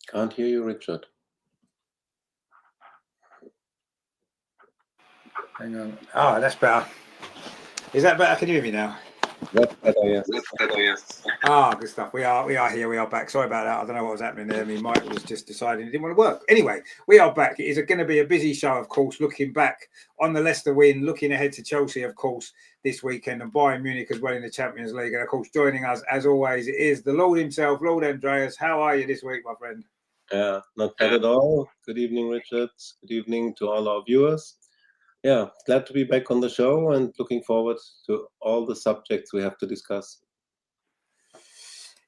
Can't hear you, Richard. Hang on. Oh, that's better. Is that better? Can you hear me now? That's better, yes. Good stuff. We are here. We are back. Sorry about that. I don't know what was happening there. I mean, Mike was just deciding it didn't want to work. Anyway, we are back. It is going to be a busy show, of course, looking back on the Leicester win, looking ahead to Chelsea, of course, this weekend, and Bayern Munich as well in the Champions League. And, of course, joining us, as always, it is the Lord himself, Lord Andreas. How are you this week, my friend? Not bad at all. Good evening, Richard. Good evening to all our viewers. Yeah, glad to be back on the show and looking forward to all the subjects we have to discuss.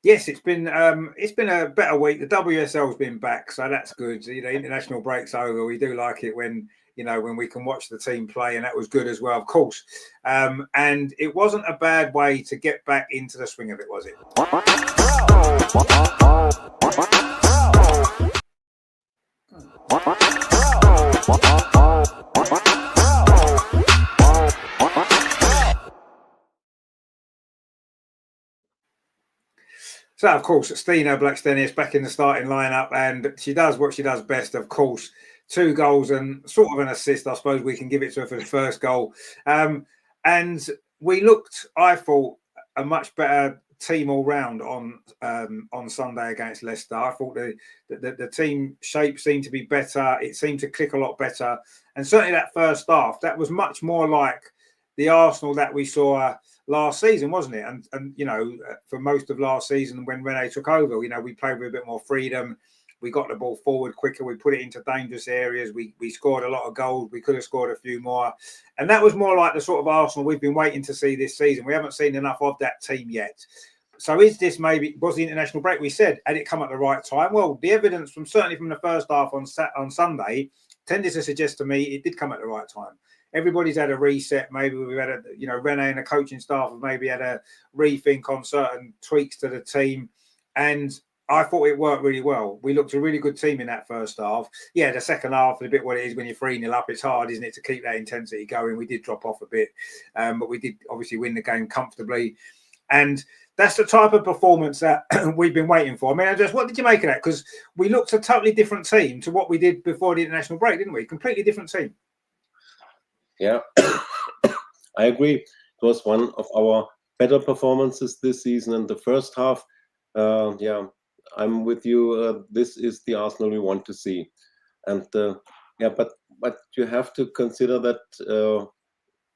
Yes, it's been a better week. The WSL's been back, so that's good. The international break's over. We do like it when we can watch the team play, and that was good as well, of course. And it wasn't a bad way to get back into the swing of it, was it? So, of course, Stina is back in the starting lineup, and she does what she does best, of course. 2 goals and sort of an assist, I suppose we can give it to her for the first goal. And we looked, I thought, a much better team all round on Sunday against Leicester. I thought the team shape seemed to be better. It seemed to click a lot better. And certainly that first half, that was much more like the Arsenal that we saw last season, wasn't it? And for most of last season when Rene took over, we played with a bit more freedom. We got the ball forward quicker. We put it into dangerous areas. We scored a lot of goals. We could have scored a few more. And that was more like the sort of Arsenal we've been waiting to see this season. We haven't seen enough of that team yet. So is this maybe, was the international break, we said, had it come at the right time? Well, the evidence certainly from the first half on Sunday tended to suggest to me it did come at the right time. Everybody's had a reset. Maybe we've had Rene and the coaching staff have maybe had a rethink on certain tweaks to the team. And I thought it worked really well. We looked a really good team in that first half. Yeah, the second half is a bit what it is when you're 3-0 up. It's hard, isn't it, to keep that intensity going. We did drop off a bit, but we did obviously win the game comfortably. And that's the type of performance that we've been waiting for. I mean, Andreas, what did you make of that? Because we looked a totally different team to what we did before the international break, didn't we? Completely different team. Yeah, I agree. It was one of our better performances this season. In the first half, I'm with you. This is the Arsenal we want to see. And but you have to consider that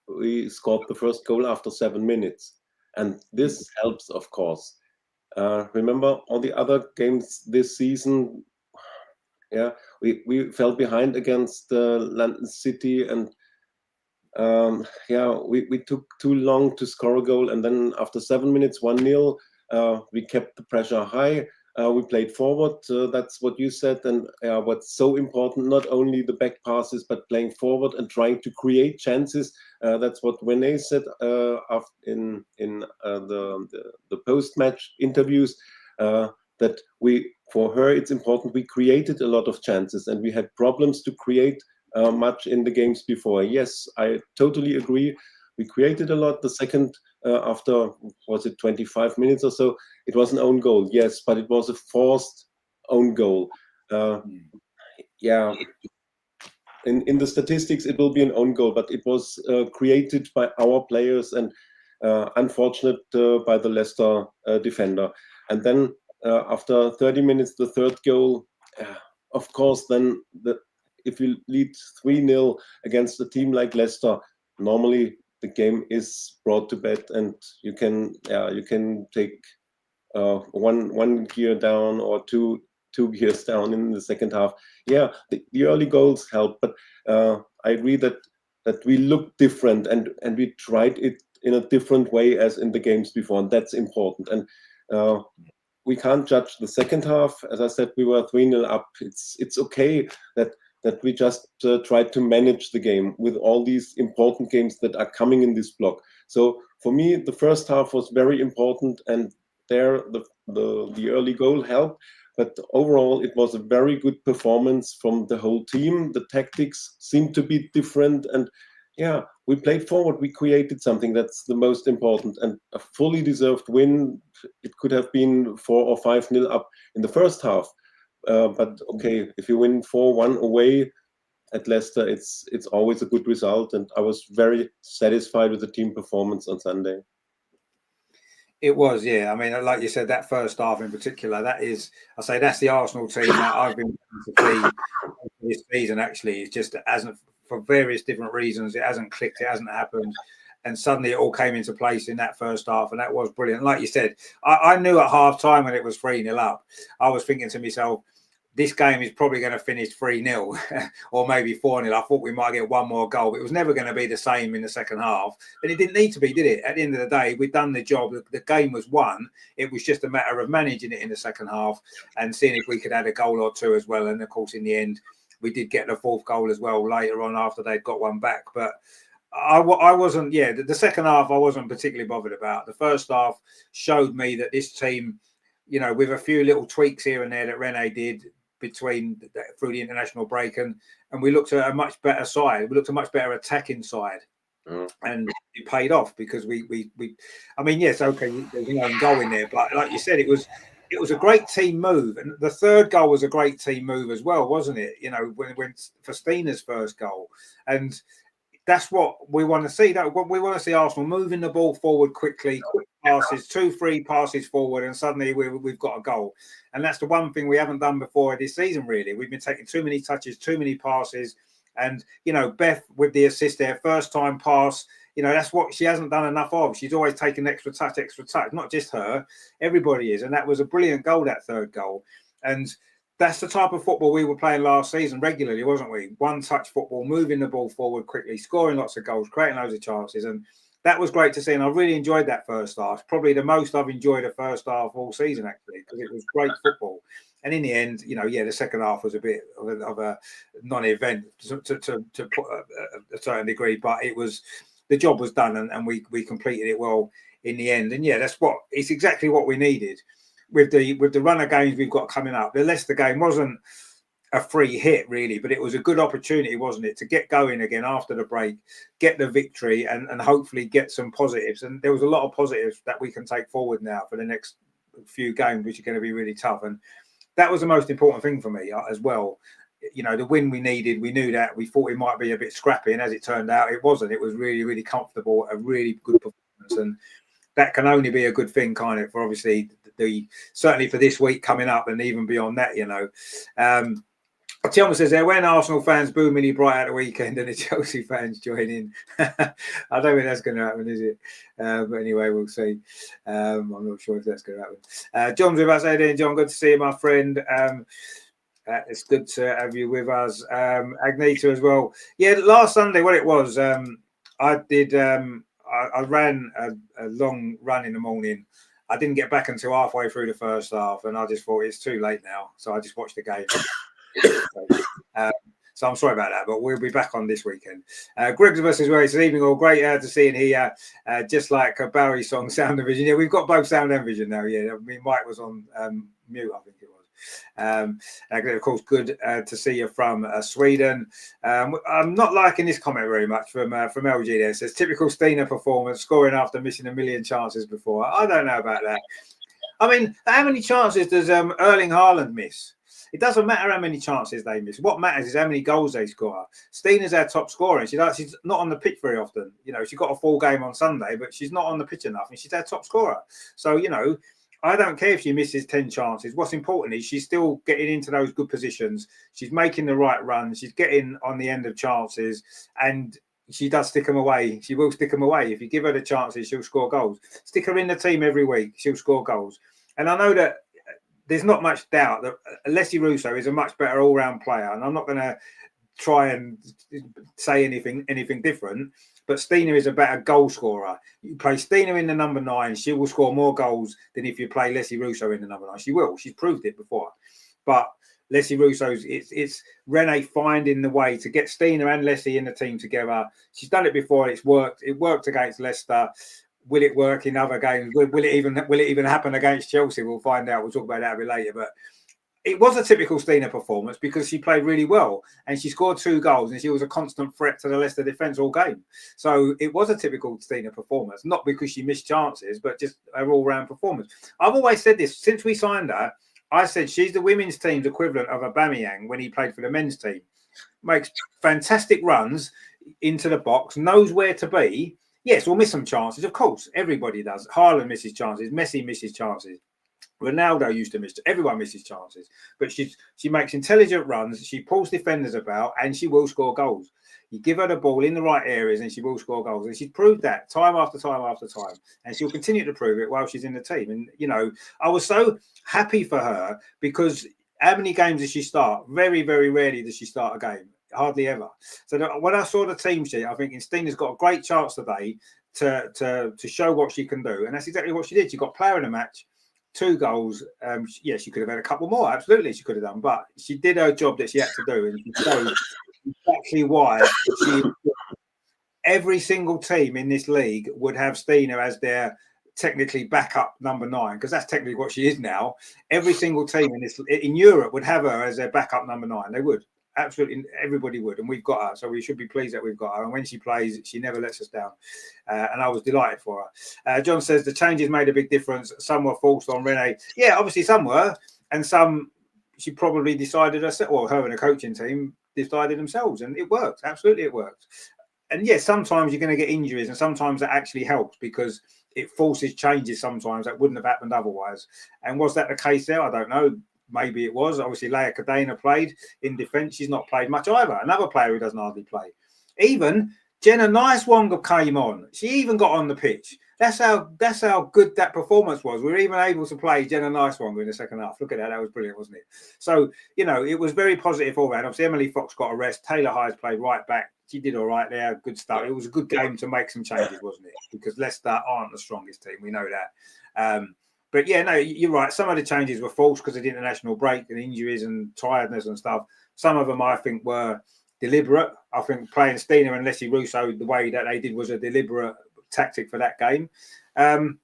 we scored the first goal after 7 minutes. And this helps, of course. Remember all the other games this season? Yeah, we fell behind against Leicester City, and we took too long to score a goal, and then after 7 minutes, 1-0, we kept the pressure high. We played forward. That's what you said, and what's so important, not only the back passes, but playing forward and trying to create chances. That's what Rene said in the post-match interviews. That for her, it's important. We created a lot of chances, and we had problems to create much in the games before. Yes, I totally agree. We created a lot. The second, after, was it 25 minutes or so, it was an own goal. Yes, but it was a forced own goal. In the statistics, it will be an own goal, but it was created by our players and unfortunate by the Leicester defender. And then after 30 minutes, the third goal, of course, then if you lead 3-0 against a team like Leicester, normally the game is brought to bed, and you can take one gear down or two gears down in the second half. Yeah, the early goals help, but I agree that we looked different and we tried it in a different way as in the games before, and that's important. And we can't judge the second half. As I said, we were 3-0 up. It's okay that we just tried to manage the game with all these important games that are coming in this block. So for me, the first half was very important, and there the early goal helped. But overall, it was a very good performance from the whole team. The tactics seemed to be different, and yeah, we played forward. We created something. That's the most important, and a fully deserved win. It could have been 4 or 5-0 up in the first half. But okay, if you win 4-1 away at Leicester, it's always a good result, and I was very satisfied with the team performance on Sunday. It was, yeah. I mean, like you said, that first half in particular, that is, I say that's the Arsenal team that I've been to see this season. Actually, it just hasn't, for various different reasons, it hasn't clicked, it hasn't happened, and suddenly it all came into place in that first half, and that was brilliant. Like you said, I knew at half time when it was 3-0 up, I was thinking to myself, this game is probably going to finish 3-0 or maybe 4-0. I thought we might get one more goal, but it was never going to be the same in the second half. And it didn't need to be, did it? At the end of the day, we'd done the job. The game was won. It was just a matter of managing it in the second half and seeing if we could add a goal or two as well. And of course, in the end, we did get the fourth goal as well later on after they'd got one back. But I wasn't, the second half I wasn't particularly bothered about. The first half showed me that this team, with a few little tweaks here and there that Rene did, through the international break, and we looked at a much better side. We looked at a much better attacking side, and it paid off because we I mean, yes, okay, there's no own goal in there, but like you said, it was a great team move, and the third goal was a great team move as well, wasn't it? When for Stina's first goal, and that's what we want to see. We want to see Arsenal moving the ball forward quickly, quick passes, 2-3 passes forward, and suddenly we've got a goal. And that's the one thing we haven't done before this season, really. We've been taking too many touches, too many passes. And, Beth with the assist there, first time pass, that's what she hasn't done enough of. She's always taken extra touch. Not just her, everybody is. And that was a brilliant goal, that third goal. And that's the type of football we were playing last season regularly, wasn't we? One-touch football, moving the ball forward quickly, scoring lots of goals, creating loads of chances. And that was great to see. And I really enjoyed that first half. Probably the most I've enjoyed a first half all season, actually, because it was great football. And in the end, the second half was a bit of a non-event to put a certain degree. But the job was done, and we completed it well in the end. And, it's exactly what we needed. With the run of games we've got coming up, the Leicester game wasn't a free hit really, but it was a good opportunity, wasn't it, to get going again after the break, get the victory, and hopefully get some positives. And there was a lot of positives that we can take forward now for the next few games, which are going to be really tough. And that was the most important thing for me as well. The win we needed, we knew that. We thought it might be a bit scrappy, and as it turned out, it wasn't. It was really, really comfortable, a really good performance, and that can only be a good thing, kind of, for obviously certainly for this week coming up, and even beyond that. Tilma says there, when Arsenal fans boo Millie Bright at the weekend and the Chelsea fans join in. I don't think that's going to happen, is it? But anyway, we'll see. I'm not sure if that's going to happen. John's with us. Hey there, John. Good to see you, my friend. It's good to have you with us. Agneta as well. Yeah, last Sunday, what it was, I did. I ran a long run in the morning. I didn't get back until halfway through the first half, and I just thought it's too late now. So I just watched the game. So I'm sorry about that, but we'll be back on this weekend. Greg's versus well, it's an evening all great to see and hear, just like Barry's song Sound and Vision. Yeah, we've got both Sound and Vision now. Yeah, I mean, Mike was on mute, I think it was. Of course, good to see you from Sweden. I'm not liking this comment very much from LG there. It says, typical Stina performance, scoring after missing a million chances before. I don't know about that. I mean, how many chances does Erling Haaland miss? It doesn't matter how many chances they miss. What matters is how many goals they score. Stina's our top scorer. She's not on the pitch very often. She got a full game on Sunday, but she's not on the pitch enough, and she's our top scorer. So, I don't care if she misses 10 chances. What's important is she's still getting into those good positions. She's making the right run. She's getting on the end of chances, and she does stick them away. She will stick them away. If you give her the chances, she'll score goals. Stick her in the team every week. She'll score goals. And I know that there's not much doubt that Leslie Russo is a much better all-round player. And I'm not going to try and say anything different. But Stina is a better goal scorer. You play Stina in the number 9, she will score more goals than if you play Leslie Russo in the number 9. She will. She's proved it before. But Leslie Russo's, it's Rene finding the way to get Stina and Leslie in the team together. She's done it before. It's worked. It worked against Leicester. Will it work in other games? Will it even happen against Chelsea? We'll find out. We'll talk about that a bit later. But it was a typical Stina performance because she played really well and she scored 2 goals and she was a constant threat to the Leicester defence all game. So it was a typical Stina performance, not because she missed chances, but just her all-round performance. I've always said this, since we signed her, I said she's the women's team's equivalent of Aubameyang when he played for the men's team. Makes fantastic runs into the box, knows where to be. Yes, we'll miss some chances. Of course, everybody does. Haaland misses chances. Messi misses chances. Ronaldo used to miss. Everyone misses chances. But she makes intelligent runs. She pulls defenders about, and she will score goals. You give her the ball in the right areas, and she will score goals. And she's proved that time after time after time. And she'll continue to prove it while she's in the team. And, you know, I was so happy for her because how many games does she start? Very, very rarely does she start a game. Hardly ever. So when I saw the team sheet, I think Stina's got a great chance today to show what she can do. And that's exactly what she did. She got player in the match. 2 goals. Yeah, she could have had a couple more. Absolutely, she could have done. But she did her job that she had to do. And she showed exactly why every single team in this league would have Stina as their technically backup number 9, because that's technically what she is now. Every single team in Europe would have her as their backup number 9. They would. Absolutely, everybody would, and we've got her, so we should be pleased that we've got her. And when she plays, she never lets us down, and I was delighted for her. John says the changes made a big difference. Some were forced on Renee. Yeah, obviously some were, and some she probably decided herself, or her and the coaching team decided themselves, and it worked. Absolutely, it worked. And yes, sometimes you're going to get injuries, and sometimes that actually helps because it forces changes sometimes that wouldn't have happened otherwise. And was that the case there? I don't know. Maybe it was. Obviously, Leia Cadena played in defence. She's not played much either. Another player who doesn't hardly play. Even Jenna Nice-Wonga came on. She even got on the pitch. That's how good that performance was. We were even able to play Jenna Nice-Wonga in the second half. Look at that. That was brilliant, wasn't it? So, you know, it was very positive all round. Obviously, Emily Fox got a rest. Taylor Hyde played right back. She did all right there. Good stuff. It was a good game to make some changes, wasn't it? Because Leicester aren't the strongest team. We know that. But yeah, no, you're right. Some of the changes were false because of the international break and injuries and tiredness and stuff. Some of them I think were deliberate. I think playing Stina and Leslie Russo the way that they did was a deliberate tactic for that game. And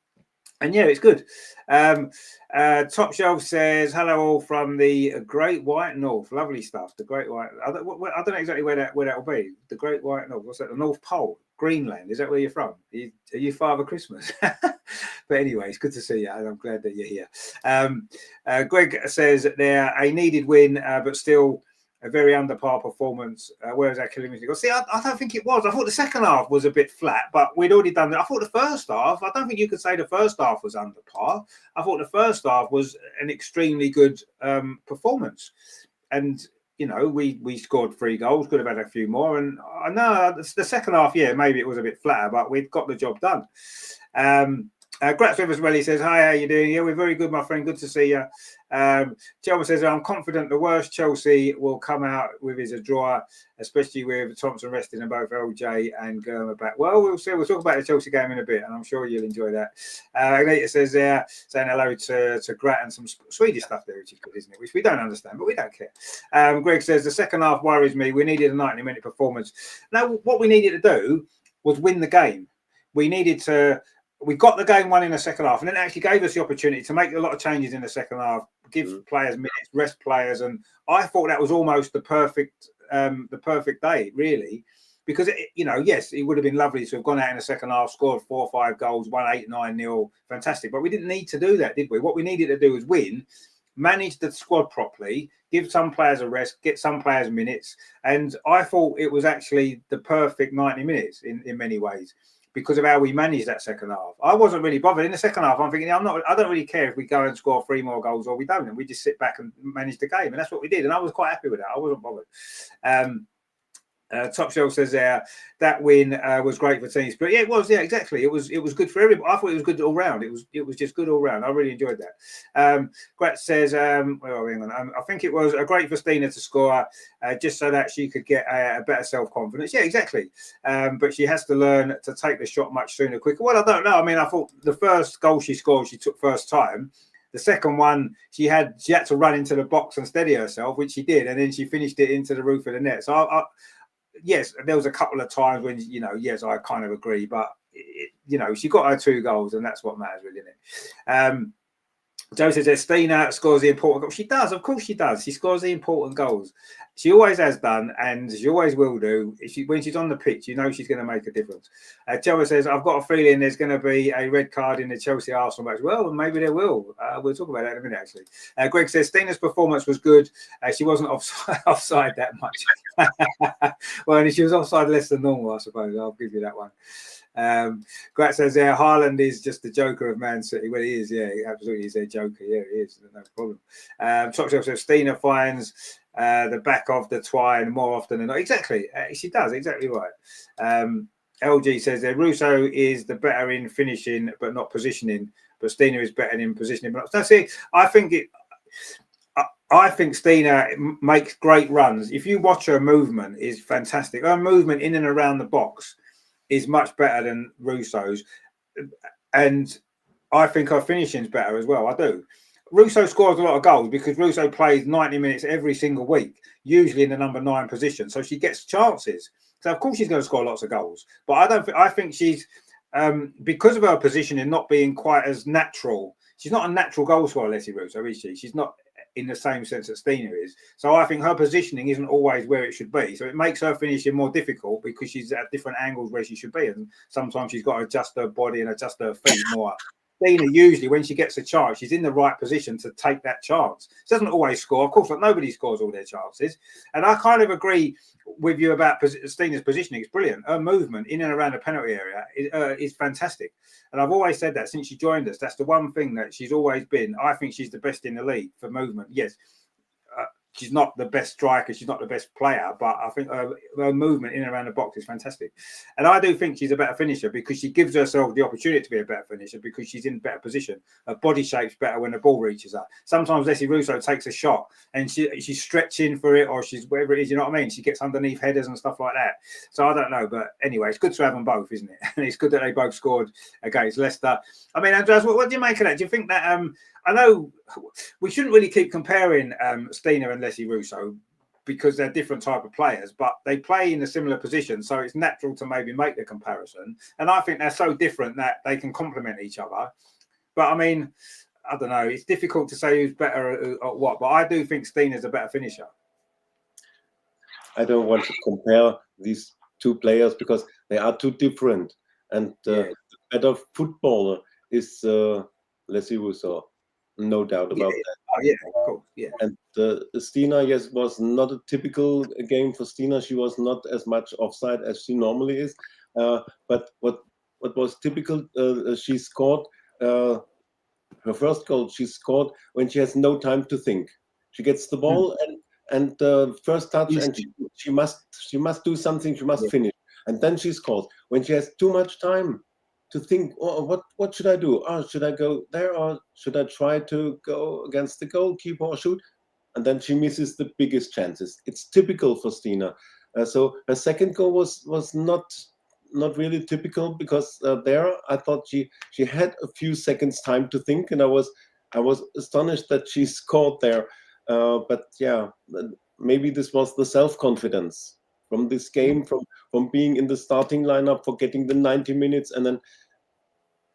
yeah, it's good. Top Shelf says, hello all from the Great White North. Lovely stuff. The Great White. I don't know exactly where that will be. The Great White North. What's that? The North Pole. Greenland. Is that where you're from? Are you Father Christmas? But anyway, it's good to see you. And I'm glad that you're here. Greg says they're a needed win, but still a very under par performance. Where is that killing me? See, I don't think it was. I thought the second half was a bit flat, but we'd already done that. I thought the first half, I don't think you could say the first half was under par. I thought the first half was an extremely good performance. And, you know, we scored 3 goals, could have had a few more. And I know the second half, yeah, maybe it was a bit flatter, but we'd got the job done. Gratz Rivers Welly says, hi, how you doing? Yeah, we're very good, my friend. Good to see you. Chelma says, I'm confident the worst Chelsea will come out with is a draw, especially with Thompson resting and both LJ and Germa back. Well, we'll see. We'll talk about the Chelsea game in a bit, and I'm sure you'll enjoy that. Agneta says there, saying hello to Grat and some Swedish stuff there, which is good, isn't it? Which we don't understand, but we don't care. Greg says, the second half worries me. We needed a 90-minute performance. Now, what we needed to do was win the game. We got the game won in the second half, and then it actually gave us the opportunity to make a lot of changes in the second half, give players minutes, rest players, and I thought that was almost the perfect day, really, because yes, it would have been lovely to have gone out in the second half, scored 4 or 5 goals, won 8-9-0, fantastic, but we didn't need to do that, did we? What we needed to do was win, manage the squad properly, give some players a rest, get some players minutes, and I thought it was actually the perfect 90 minutes in many ways, because of how we managed that second half. I wasn't really bothered. In the second half, I'm thinking, I don't really care if we go and score 3 more goals or we don't, and we just sit back and manage the game. And that's what we did. And I was quite happy with that. I wasn't bothered. Top Shelf says that win was great for team spirit. Yeah, it was. Yeah, exactly. It was good for everybody. I thought it was good all round. It was just good all round. I really enjoyed that. Grat says, where are we? I think it was great for Stina to score just so that she could get a better self-confidence. Yeah, exactly. But she has to learn to take the shot much sooner, quicker. Well, I don't know. I mean, I thought the first goal she scored, she took first time. The second one, she had to run into the box and steady herself, which she did, and then she finished it into the roof of the net. So yes, there was a couple of times when, yes, I kind of agree. But, she got her 2 goals, and that's what matters, really, isn't it? Joe says Stina scores the important goals. She does. Of course she does. She scores the important goals. She always has done, and she always will do. When she's on the pitch, you know she's going to make a difference. Chelsea says, I've got a feeling there's going to be a red card in the Chelsea-Arsenal match. Well, maybe there will. We'll talk about that in a minute, actually. Greg says, Stina's performance was good. She wasn't offside that much. Well, she was offside less than normal, I suppose. I'll give you that one. Grat says, yeah, Haaland is just the Joker of Man City. Well, he is, yeah, absolutely. He's their Joker. Yeah, he is. No problem. Top Shelf says, Stina finds the back of the twine more often than not. Exactly. She does. Exactly right. LG says that Russo is the better in finishing, but not positioning. But Stina is better in positioning. But that's it. I think Stina makes great runs. If you watch her movement, is fantastic. Her movement in and around the box is much better than Russo's, and I think her finishing is better as well. I do. Russo scores a lot of goals because Russo plays 90 minutes every single week, usually in the number 9 position. So she gets chances. So of course she's going to score lots of goals. But I think she's because of her position and not being quite as natural. She's not a natural goal scorer, Leslie Russo, is she? She's not in the same sense that Stina is. So I think her positioning isn't always where it should be. So it makes her finishing more difficult because she's at different angles where she should be. And sometimes she's got to adjust her body and adjust her feet more. Stina, usually when she gets a chance, she's in the right position to take that chance. She doesn't always score. Of course, nobody scores all their chances. And I kind of agree with you about Stina's positioning. It's brilliant. Her movement in and around the penalty area is fantastic. And I've always said that since she joined us. That's the one thing that she's always been. I think she's the best in the league for movement. Yes, she's not the best striker. She's not the best player. But I think her movement in and around the box is fantastic. And I do think she's a better finisher because she gives herself the opportunity to be a better finisher because she's in a better position. Her body shape's better when the ball reaches her. Sometimes Leslie Russo takes a shot and she's stretching for it or she's whatever it is, you know what I mean? She gets underneath headers and stuff like that. So I don't know. But anyway, it's good to have them both, isn't it? And it's good that they both scored against Leicester. I mean, Andreas, what do you make of that? Do you think that I know we shouldn't really keep comparing Stina and Leslie Russo because they're different type of players, but they play in a similar position. So it's natural to maybe make the comparison. And I think they're so different that they can complement each other. But I mean, I don't know. It's difficult to say who's better at what, but I do think Stina's a better finisher. I don't want to compare these two players because they are too different. And the better footballer is Leslie Russo. No doubt about that. Oh, yeah, of course. Yeah. And Stina, yes, was not a typical game for Stina. She was not as much offside as she normally is. But what was typical, she scored her first goal. She scored when she has no time to think. She gets the ball and first touch, and she must do something. She must finish, and then she scores. When she has too much time to think, oh, what should I do? Oh, should I go there or should I try to go against the goalkeeper or shoot? And then she misses the biggest chances. It's typical for Stina. So her second goal was not really typical because there I thought she had a few seconds time to think, and I was astonished that she scored there. But yeah, maybe this was the self-confidence from this game, from being in the starting lineup, for getting the 90 minutes, and then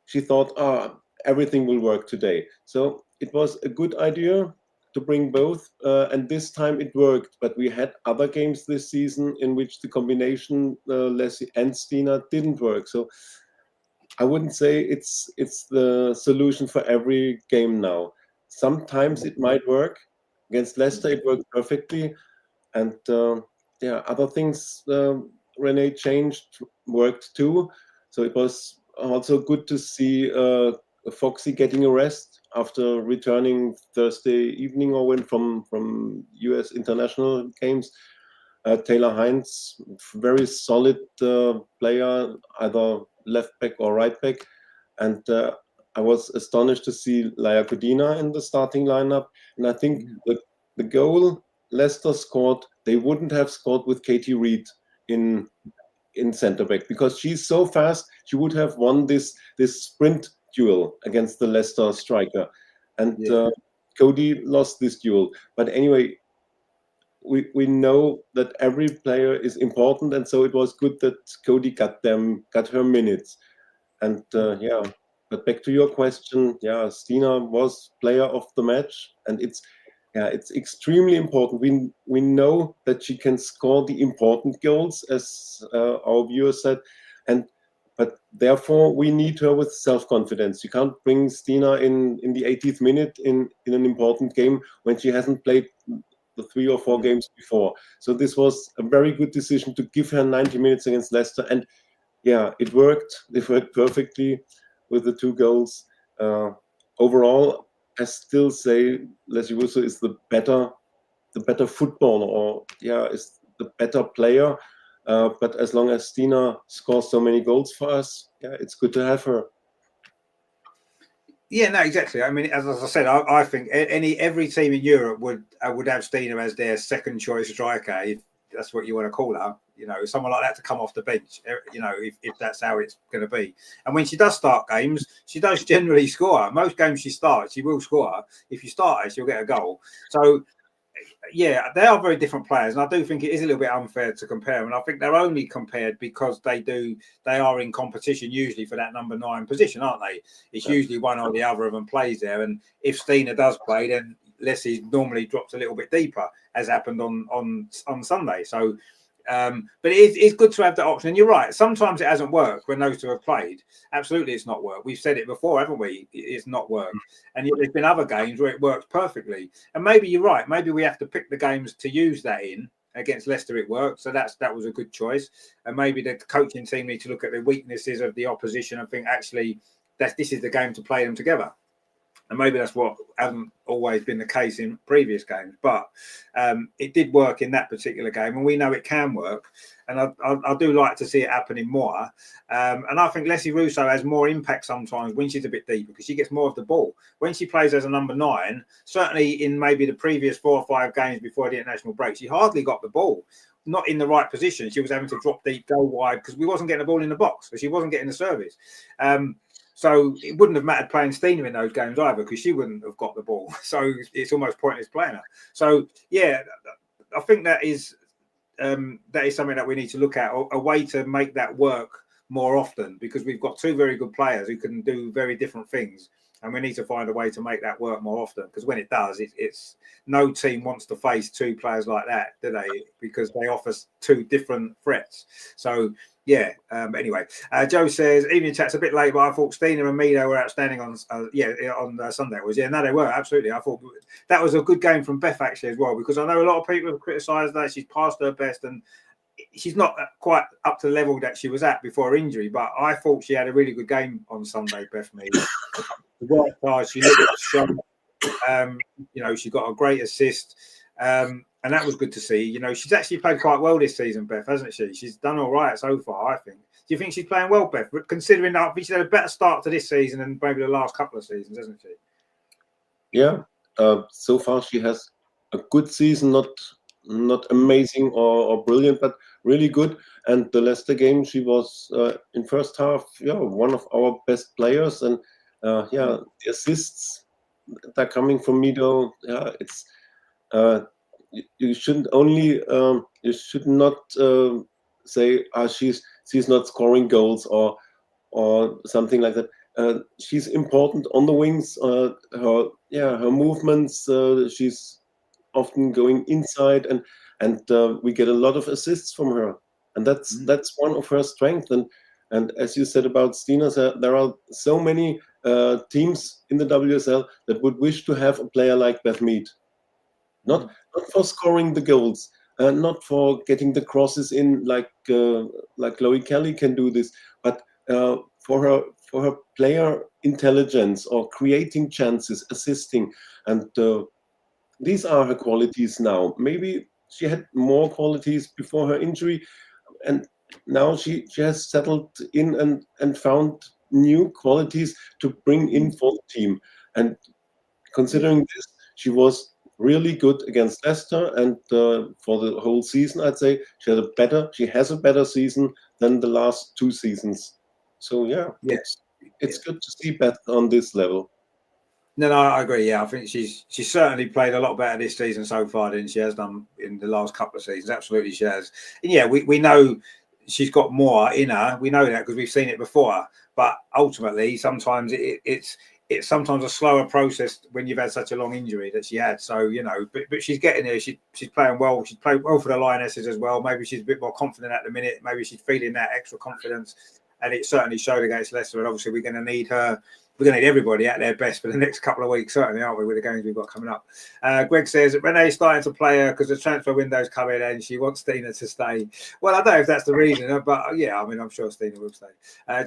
she thought, everything will work today. So it was a good idea to bring both, and this time it worked. But we had other games this season in which the combination Leslie and Stina didn't work. So I wouldn't say it's the solution for every game now. Sometimes it might work. Against Leicester, it worked perfectly, and other things Renee changed worked too. So it was also good to see Foxy getting a rest after returning Thursday evening or when from US international games. Taylor Hines, very solid player, either left back or right back, and I was astonished to see Laia Codina in the starting lineup. And I think the goal Leicester scored, they wouldn't have scored with Katie Reid in centre back because she's so fast. She would have won this sprint duel against the Leicester striker, and Cody lost this duel. But anyway, we know that every player is important, and so it was good that Cody got her minutes. And but back to your question, Stina was player of the match, and yeah, it's extremely important. We know that she can score the important goals, as our viewer said, but therefore we need her with self-confidence. You can't bring Stina in the 80th minute in an important game when she hasn't played the 3 or 4 games before. So this was a very good decision to give her 90 minutes against Leicester, and yeah, it worked. It worked perfectly with the 2 goals. Overall, I still say Leslie Russo is the better footballer, or yeah, is the better player. But as long as Stina scores so many goals for us, yeah, it's good to have her. Yeah, no, exactly. I mean, as I said, I think every team in Europe would have Stina as their second choice striker, if that's what you want to call her. You know, someone like that to come off the bench. You know, if that's how it's going to be. And when she does start games, she does generally score. Most games she starts, she will score. If you start her, she'll get a goal. So yeah, they are very different players, and I do think it is a little bit unfair to compare them. And I think they're only compared because they are in competition usually for that number 9 position, aren't they? It's usually one or the other of them plays there, and if Stina does play, then Leslie normally drops a little bit deeper, as happened on Sunday. So. But it's good to have that option. And you're right. Sometimes it hasn't worked when those 2 have played. Absolutely, it's not worked. We've said it before, haven't we? It's not worked. And yet there's been other games where it works perfectly. And maybe you're right. Maybe we have to pick the games to use that in. Against Leicester, it worked. So that was a good choice. And maybe the coaching team need to look at the weaknesses of the opposition and think, actually, this is the game to play them together. And maybe that's what hasn't always been the case in previous games, but it did work in that particular game, and we know it can work. And I do like to see it happening more. And I think Leslie Russo has more impact sometimes when she's a bit deeper because she gets more of the ball. When she plays as a number 9, certainly in maybe the previous 4 or 5 games before the international break, she hardly got the ball. Not in the right position. She was having to drop deep, go wide because we wasn't getting the ball in the box, so she wasn't getting the service. So it wouldn't have mattered playing Stina in those games either because she wouldn't have got the ball. So it's almost pointless playing her. So yeah, I think that is something that we need to look at, a way to make that work more often, because we've got 2 very good players who can do very different things, and we need to find a way to make that work more often. Because when it does, it's no team wants to face 2 players like that, do they? Because they offer 2 different threats. So. Yeah. Anyway, Joe says, evening chat's a bit late, but I thought Stina and Mido were outstanding on Sunday. No, they were absolutely. I thought that was a good game from Beth actually as well, because I know a lot of people have criticised that she's past her best and she's not quite up to the level that she was at before injury. But I thought she had a really good game on Sunday, Beth Mead. Worked hard. She looked strong. You know, she got a great assist. And that was good to see. You know, she's actually played quite well this season, Beth, hasn't she? She's done all right so far, I think. Do you think she's playing well, Beth? Considering that I think she's had a better start to this season than maybe the last couple of seasons, hasn't she? Yeah. So far she has a good season, not amazing or brilliant, but really good. And the Leicester game, she was in first half, one of our best players. And the assists that are coming from Mido, it's. You shouldn't only you should not say she's not scoring goals or something like that. She's important on the wings. Her movements. She's often going inside, and we get a lot of assists from her, and that's one of her strengths. And as you said about Stina, there are so many teams in the WSL that would wish to have a player like Beth Mead. Not for scoring the goals, not for getting the crosses in like Chloe Kelly can do this, but for her player intelligence or creating chances, assisting, and these are her qualities now. Maybe she had more qualities before her injury, and now she has settled in and found new qualities to bring in for the team. And considering this, she was really good against Leicester, and for the whole season, I'd say she has a better season than the last 2 seasons. So it's good to see Beth on this level. No, I agree. Yeah, I think she's certainly played a lot better this season so far than she has done in the last couple of seasons. Absolutely, she has. And yeah, we know she's got more in her. We know that because we've seen it before. But ultimately, sometimes it's it's sometimes a slower process when you've had such a long injury that she had. So, you know, but she's getting there. She's playing well. She's played well for the Lionesses as well. Maybe she's a bit more confident at the minute. Maybe she's feeling that extra confidence. And it certainly showed against Leicester. And obviously we're going to need her. We're going to need everybody at their best for the next couple of weeks, certainly, aren't we, with the games we've got coming up. Greg says, Renee's starting to play her because the transfer window's coming and she wants Stina to stay. Well, I don't know if that's the reason, but yeah, I mean, I'm sure Stina will stay.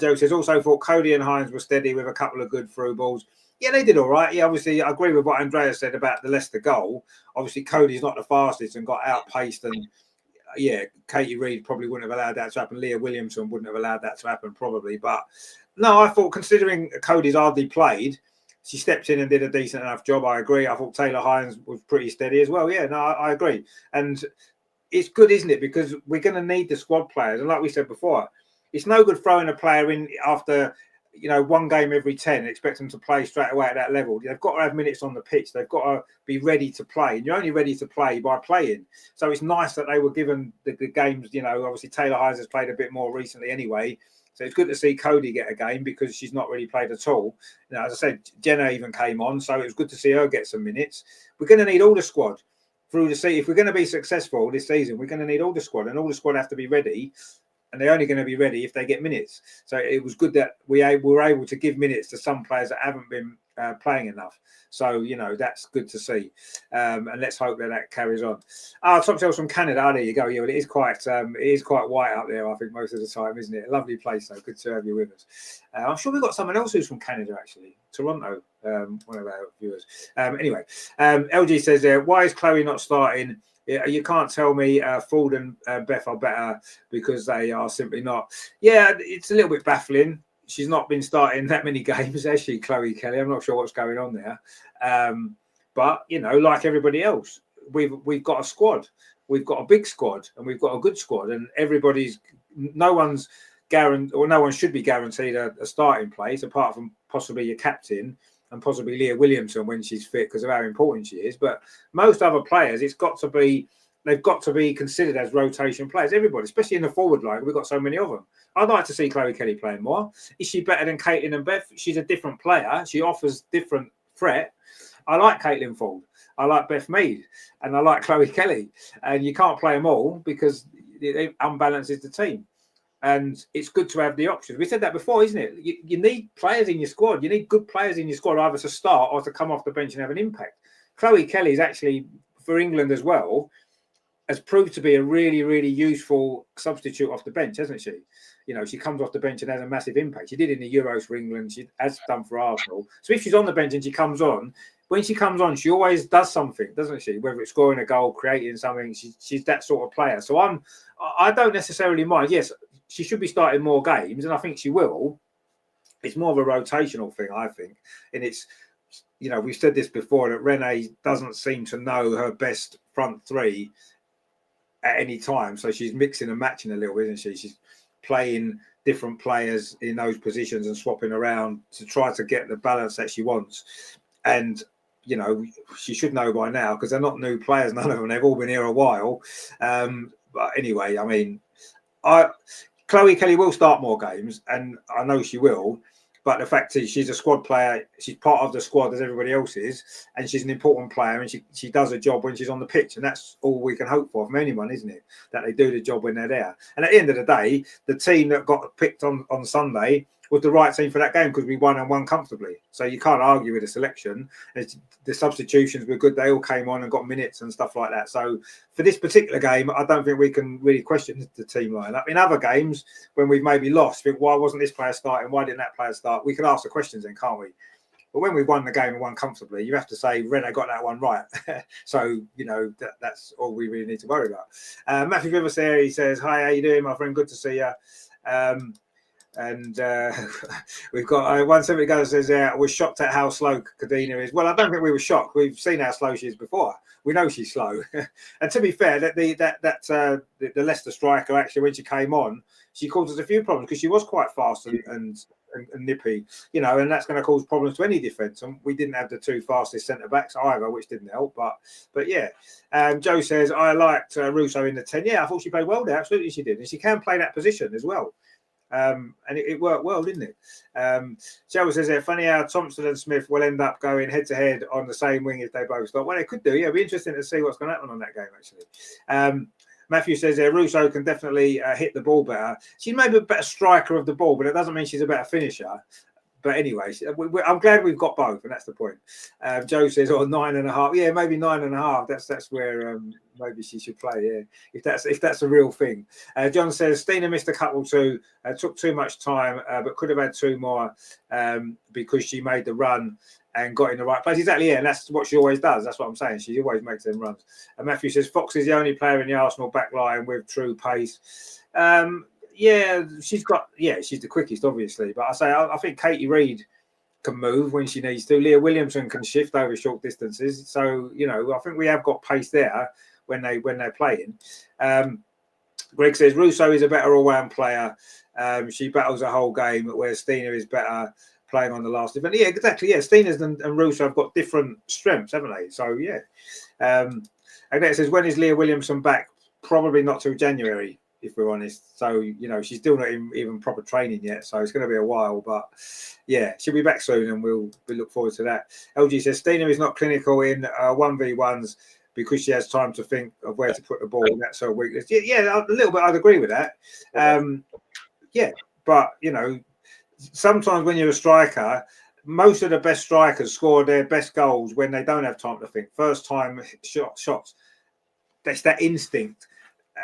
Joe says, also thought Cody and Hines were steady with a couple of good through balls. Yeah, they did all right. Yeah, obviously, I agree with what Andreas said about the Leicester goal. Obviously, Cody's not the fastest and got outpaced and yeah, Katie Reid probably wouldn't have allowed that to happen. Leah Williamson wouldn't have allowed that to happen, probably. But no, I thought considering Cody's hardly played, she stepped in and did a decent enough job. I agree. I thought Taylor Hines was pretty steady as well. Yeah, no, I agree. And it's good, isn't it? Because we're going to need the squad players. And like we said before, it's no good throwing a player in after, you know, one game every 10 and expect them to play straight away at that level. They've got to have minutes on the pitch. They've got to be ready to play. And you're only ready to play by playing. So it's nice that they were given the games. You know, obviously Taylor Hines has played a bit more recently anyway. So it's good to see Cody get a game because she's not really played at all. You know, as I said, Jenna even came on. So it was good to see her get some minutes. We're going to need all the squad through the season. If we're going to be successful this season, we're going to need all the squad. And all the squad have to be ready. And they're only going to be ready if they get minutes. So it was good that we were able to give minutes to some players that haven't been playing enough. So, you know, that's good to see. And let's hope that carries on. Top shells from Canada. There you go. Yeah, well, it is quite white out there, I think, most of the time, isn't it? A lovely place, though. Good to have you with us. I'm sure we've got someone else who's from Canada, actually. Toronto, one of our viewers. Anyway, LG says, why is Chloe not starting? Yeah, you can't tell me Ford and Beth are better because they are simply not. Yeah, it's a little bit baffling. She's not been starting that many games, has she, Chloe Kelly? I'm not sure what's going on there. But, you know, like everybody else, we've got a squad. We've got a big squad and we've got a good squad. And no one should be guaranteed a starting place apart from possibly your captain and possibly Leah Williamson when she's fit because of how important she is. But most other players, they've got to be considered as rotation players. Everybody, especially in the forward line, we've got so many of them. I'd like to see Chloe Kelly playing more. Is she better than Caitlin and Beth? She's a different player. She offers different threat. I like Caitlin Ford. I like Beth Mead. And I like Chloe Kelly. And you can't play them all because it unbalances the team. And it's good to have the options. We said that before, isn't it? You need players in your squad. You need good players in your squad, either to start or to come off the bench and have an impact. Chloe Kelly is actually, for England as well, has proved to be a really, really useful substitute off the bench, hasn't she? You know, she comes off the bench and has a massive impact. She did in the Euros for England. She has done for Arsenal. So if she's on the bench and she comes on, when she comes on, she always does something, doesn't she? Whether it's scoring a goal, creating something, she's that sort of player. So I don't necessarily mind. Yes, she should be starting more games, and I think she will. It's more of a rotational thing, I think. And it's, you know, we've said this before, that Renee doesn't seem to know her best front three at any time. So she's mixing and matching a little, isn't she? She's playing different players in those positions and swapping around to try to get the balance that she wants. And, you know, she should know by now because they're not new players, none of them. They've all been here a while. But anyway, I mean, Chloe Kelly will start more games, and I know she will. But the fact is, she's a squad player. She's part of the squad as everybody else is, and she's an important player, and she does a job when she's on the pitch, and that's all we can hope for from anyone, isn't it? That they do the job when they're there. And at the end of the day, the team that got picked on Sunday was the right team for that game because we won and won comfortably. So you can't argue with the selection. The substitutions were good. They all came on and got minutes and stuff like that. So for this particular game, I don't think we can really question the team lineup. In other games, when we've maybe lost, think, why wasn't this player starting? Why didn't that player start? We can ask the questions then, can't we? But when we've won the game and won comfortably, you have to say, Rene got that one right. So, you know, that's all we really need to worry about. Matthew Rivers there, he says, hi, how you doing, my friend? Good to see you. And we've got one somebody goes says we're shocked at how slow Kadina is. Well, I don't think we were shocked. We've seen how slow she is before. We know she's slow. And to be fair, the Leicester striker actually, when she came on, she caused us a few problems because she was quite fast and nippy, you know, and that's going to cause problems to any defence. And we didn't have the two fastest centre backs either, which didn't help. But yeah, Joe says I liked Russo in the 10. Yeah, I thought she played well there. Absolutely, she did, and she can play that position as well. And it worked well, didn't it? Cheryl says there, funny how Thompson and Smith will end up going head to head on the same wing if they both start. Well, they could do. Yeah, it'll be interesting to see what's going to happen on that game, actually. Matthew says there, Russo can definitely hit the ball better. She's maybe a better striker of the ball, but it doesn't mean she's a better finisher. But anyway, I'm glad we've got both, and that's the point. Joe says, 9.5. Yeah, maybe 9.5. That's where maybe she should play. Yeah, if that's a real thing. John says Stina missed a couple too. Took too much time, but could have had 2 more because she made the run and got in the right place. Exactly. Yeah, and that's what she always does. That's what I'm saying. She always makes them runs. And Matthew says Fox is the only player in the Arsenal back line with true pace. Yeah, she's the quickest, obviously. But I think Katie Reid can move when she needs to. Leah Williamson can shift over short distances. So, I think we have got pace there when they're playing. Greg says Russo is a better all-round player. She battles the whole game, where Stina is better playing on the last event. Yeah, exactly. Yeah, Stina's and Russo have got different strengths, haven't they? So, yeah. And then it says, when is Leah Williamson back? Probably not till January, if we're honest. So, she's still not even proper training yet. So it's going to be a while. But, yeah, she'll be back soon, and we'll look forward to that. LG says Stina is not clinical in 1v1s because she has time to think of where to put the ball. That's her weakness. Yeah, a little bit. I'd agree with that. Yeah, but, sometimes when you're a striker, most of the best strikers score their best goals when they don't have time to think. First time shots. That's that instinct.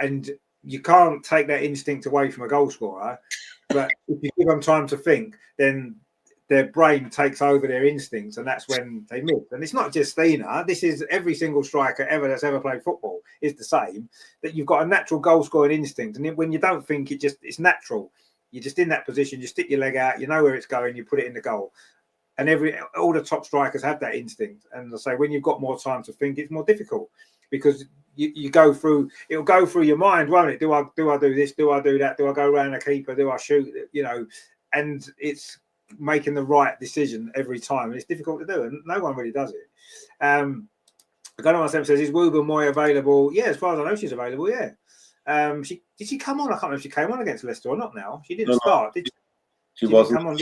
And you can't take that instinct away from a goal scorer, but if you give them time to think, then their brain takes over their instincts, and that's when they miss. And it's not just Stina. This is every single striker that's ever played football is the same, that you've got a natural goal-scoring instinct. And when you don't think, it's natural. You're just in that position, you stick your leg out, you know where it's going, you put it in the goal. And all the top strikers have that instinct. And I say, when you've got more time to think, it's more difficult, because you go through, it'll go through your mind, won't it? Do I do this? Do I do that? Do I go around a keeper? Do I shoot? And it's making the right decision every time. And it's difficult to do, and no one really does it. Gunnar7 says, is Woober Moy available? Yeah, as far as I know, she's available, yeah. Did she come on? I can't remember if she came on against Leicester or not now. She didn't start, did she? She wasn't. Come on,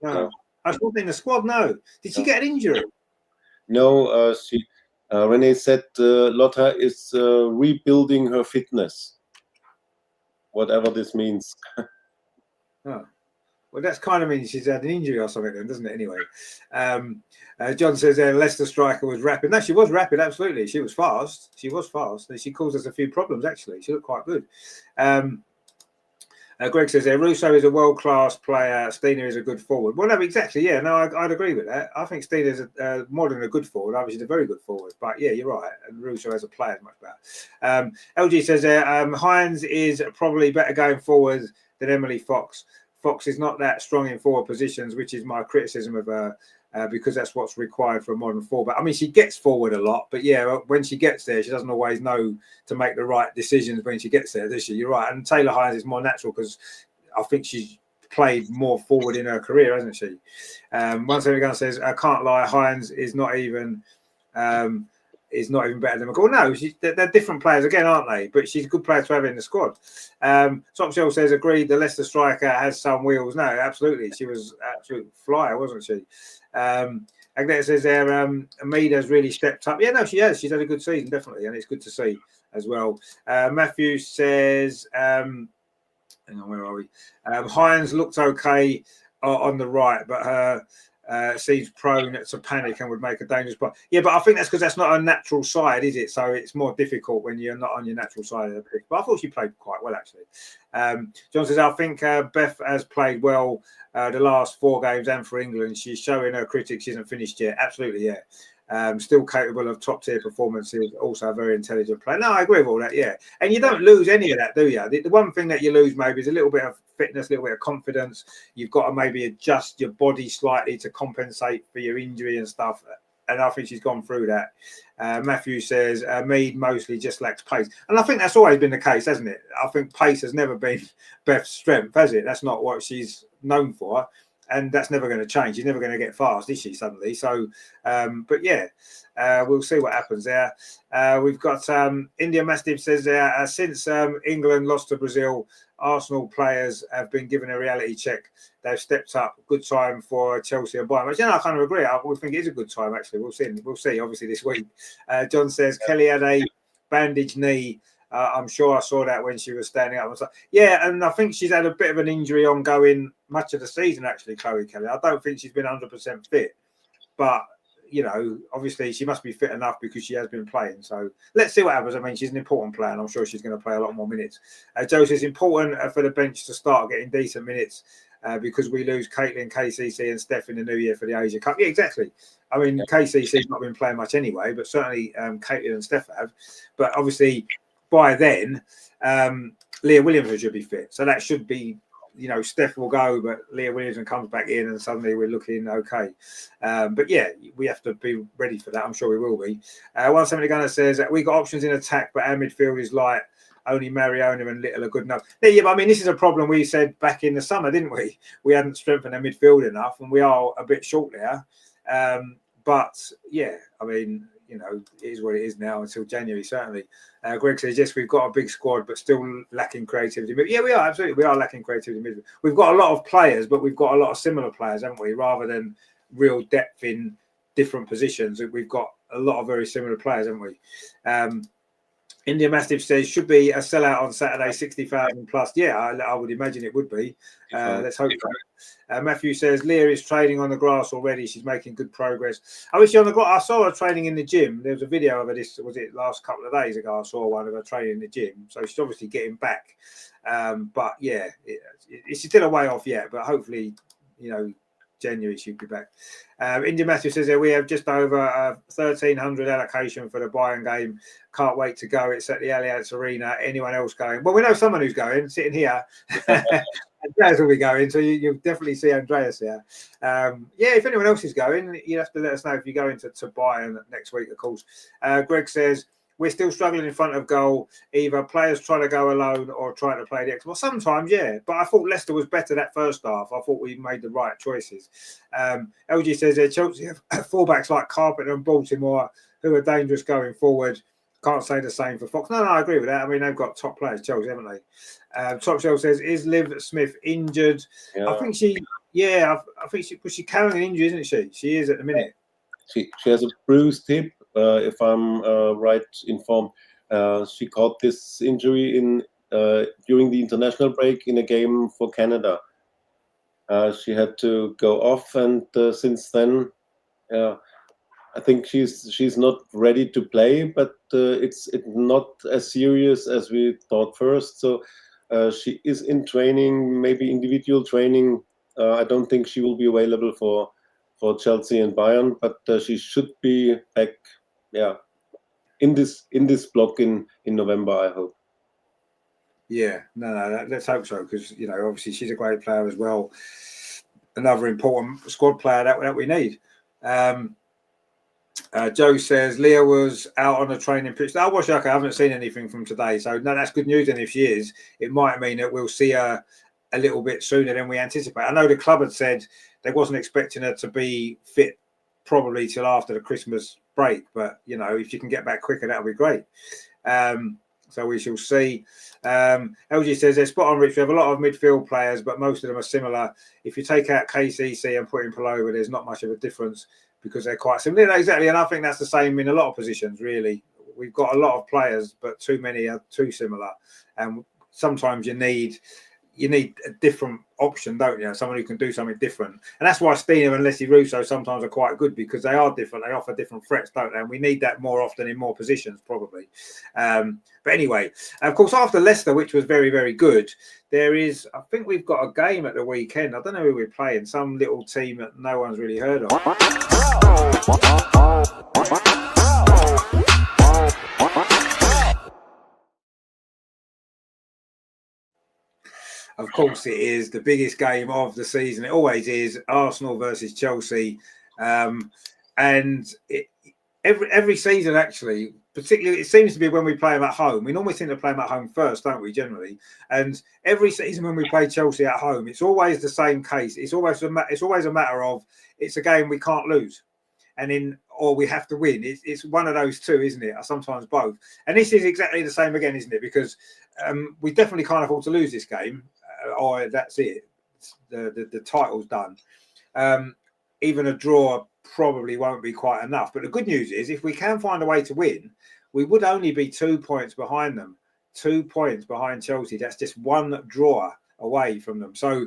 no. I was in the squad, no. Did she get an injury? No, Renee said Lotta is rebuilding her fitness, whatever this means. Oh. Well, that's kind of means she's had an injury or something then, doesn't it? Anyway, John says Leicester striker was rapid. No, she was rapid, absolutely. She was fast. She caused us a few problems, actually. She looked quite good. Greg says Russo is a world-class player. Stina is a good forward. Well, no, exactly. Yeah, no, I'd agree with that. I think Stina's more than a good forward. Obviously, she's a very good forward. But yeah, you're right. And Russo as a player is much better. LG says Hines is probably better going forward than Emily Fox. Fox is not that strong in forward positions, which is my criticism of her, because that's what's required for a modern forward. I mean, she gets forward a lot, but yeah, when she gets there, she doesn't always know to make the right decisions when she gets there, does she? You're right. And Taylor Hines is more natural because I think she's played more forward in her career, hasn't she? Once again says, I can't lie, Hines is not even better than McCall. No, they're different players again, aren't they? But she's a good player to have in the squad. Top Shell says, agreed, the Leicester striker has some wheels. No, absolutely. She was absolute flyer, wasn't she? Agnes says there, Amida's really stepped up. Yeah, no, she has. She's had a good season, definitely, and it's good to see as well. Matthew says, hang on, where are we? Hines looked okay on the right, but her seems prone to panic and would make a dangerous play. Yeah, but I think that's because that's not a natural side, is it? So it's more difficult when you're not on your natural side of the pitch. But I thought she played quite well, actually. John says, I think Beth has played well the last 4 games and for England. She's showing her critics she isn't finished yet. Absolutely, yeah. Still capable of top-tier performances, also a very intelligent player. No, I agree with all that, yeah. And you don't lose any of that, do you? The one thing that you lose maybe is a little bit of fitness, a little bit of confidence. You've got to maybe adjust your body slightly to compensate for your injury and stuff. And I think she's gone through that. Matthew says, Mead mostly just lacks pace. And I think that's always been the case, hasn't it? I think pace has never been Beth's strength, has it? That's not what she's known for. And that's never going to change. She's never going to get fast, is she, suddenly? So, but yeah, we'll see what happens there. We've got India Mastiff says there, since England lost to Brazil, Arsenal players have been given a reality check. They've stepped up. Good time for Chelsea and Bayern. Which, I kind of agree. I think it is a good time, actually. We'll see. We'll see, obviously, this week. John says, Kelly had a bandaged knee. I'm sure I saw that when she was standing up. I was like, yeah, and I think she's had a bit of an injury ongoing much of the season, actually, Chloe Kelly. I don't think she's been 100% fit. But, obviously she must be fit enough because she has been playing. So let's see what happens. I mean, she's an important player, and I'm sure she's going to play a lot more minutes. Joe says it's important for the bench to start getting decent minutes because we lose Caitlin, KCC and Steph in the new year for the Asia Cup. Yeah, exactly. I mean, KCC's not been playing much anyway, but certainly Caitlin and Steph have. But obviously by then, Leah Williamson should be fit. So that should be, Steph will go, but Leah Williamson comes back in and suddenly we're looking okay. But yeah, we have to be ready for that. I'm sure we will be. 170 Gunner says that we got options in attack, but our midfield is light. Only Mariona and Little are good enough. Yeah, but I mean, this is a problem we said back in the summer, didn't we? We hadn't strengthened our midfield enough, and we are a bit short there. But yeah, I mean, it is what it is now until January, certainly. Greg says, yes, we've got a big squad, but still lacking creativity. But yeah, we are, absolutely. We are lacking creativity. We've got a lot of players, but we've got a lot of similar players, haven't we? Rather than real depth in different positions. We've got a lot of very similar players, haven't we? India Mastiff says, should be a sellout on Saturday, 60,000 plus. Yeah, I would imagine it would be. Let's hope so. Matthew says, Leah is training on the grass already. She's making good progress. I wish on the grass. I saw her training in the gym. There was a video of her, was it last couple of days ago? I saw one of her training in the gym. So she's obviously getting back. But yeah, it's still a way off yet, but hopefully, January she'll be back. India Matthew says that we have just over 1,300 allocation for the Bayern game. Can't wait to go. It's at the Allianz Arena. Anyone else going? Well, we know someone who's going, sitting here. Andreas will be going, so you'll definitely see Andreas here. Yeah, if anyone else is going, you have to let us know if you're going to Bayern next week, of course. Greg says, we're still struggling in front of goal. Either players try to go alone or try to play the X. Well, sometimes, yeah. But I thought Leicester was better that first half. I thought we made the right choices. LG says Chelsea have fullbacks like Carpenter and Baltimore who are dangerous going forward. Can't say the same for Fox. No, I agree with that. I mean, they've got top players, Chelsea, haven't they? Top Shelf says, is Liv Smith injured? Yeah. I think she's carrying an injury, isn't she? She is at the minute. She has a bruised hip. If I'm right informed, she caught this injury during the international break in a game for Canada. She had to go off, and since then, I think she's not ready to play. But it's not as serious as we thought first. So she is in training, maybe individual training. I don't think she will be available for Chelsea and Bayern, but she should be back. Yeah, in this block in November, I hope. Yeah, no, let's hope so, because obviously she's a great player as well. Another important squad player that we need. Joe says Leah was out on a training pitch. I haven't seen anything from today, so no, that's good news. And if she is, it might mean that we'll see her a little bit sooner than we anticipate. I know the club had said they wasn't expecting her to be fit probably till after the Christmas break, but if you can get back quicker, that'll be great. So we shall see. LG says they're spot on, Rich. We have a lot of midfield players, but most of them are similar. If you take out KCC and put in Palova, there's not much of a difference because they're quite similar. Exactly, and I think that's the same in a lot of positions, really. We've got a lot of players, but too many are too similar. And sometimes you need a different option, don't you? Someone who can do something different. And that's why Stina and Leslie Russo sometimes are quite good, because they are different. They offer different threats, don't they? And we need that more often in more positions, probably. But anyway, of course, after Leicester, which was very, very good, I think we've got a game at the weekend. I don't know who we're playing. Some little team that no one's really heard of. Of course, it is the biggest game of the season. It always is. Arsenal versus Chelsea, and every season, actually, particularly it seems to be when we play them at home. We normally seem to play them at home first, don't we? Generally, and every season when we play Chelsea at home, it's always the same case. It's always a matter of it's a game we can't lose, or we have to win. It's one of those two, isn't it? Or sometimes both. And this is exactly the same again, isn't it? Because we definitely can't afford to lose this game, or that's it. The title's done. Even a draw probably won't be quite enough. But the good news is, if we can find a way to win, we would only be 2 points behind them. 2 points behind Chelsea. That's just one draw away from them. So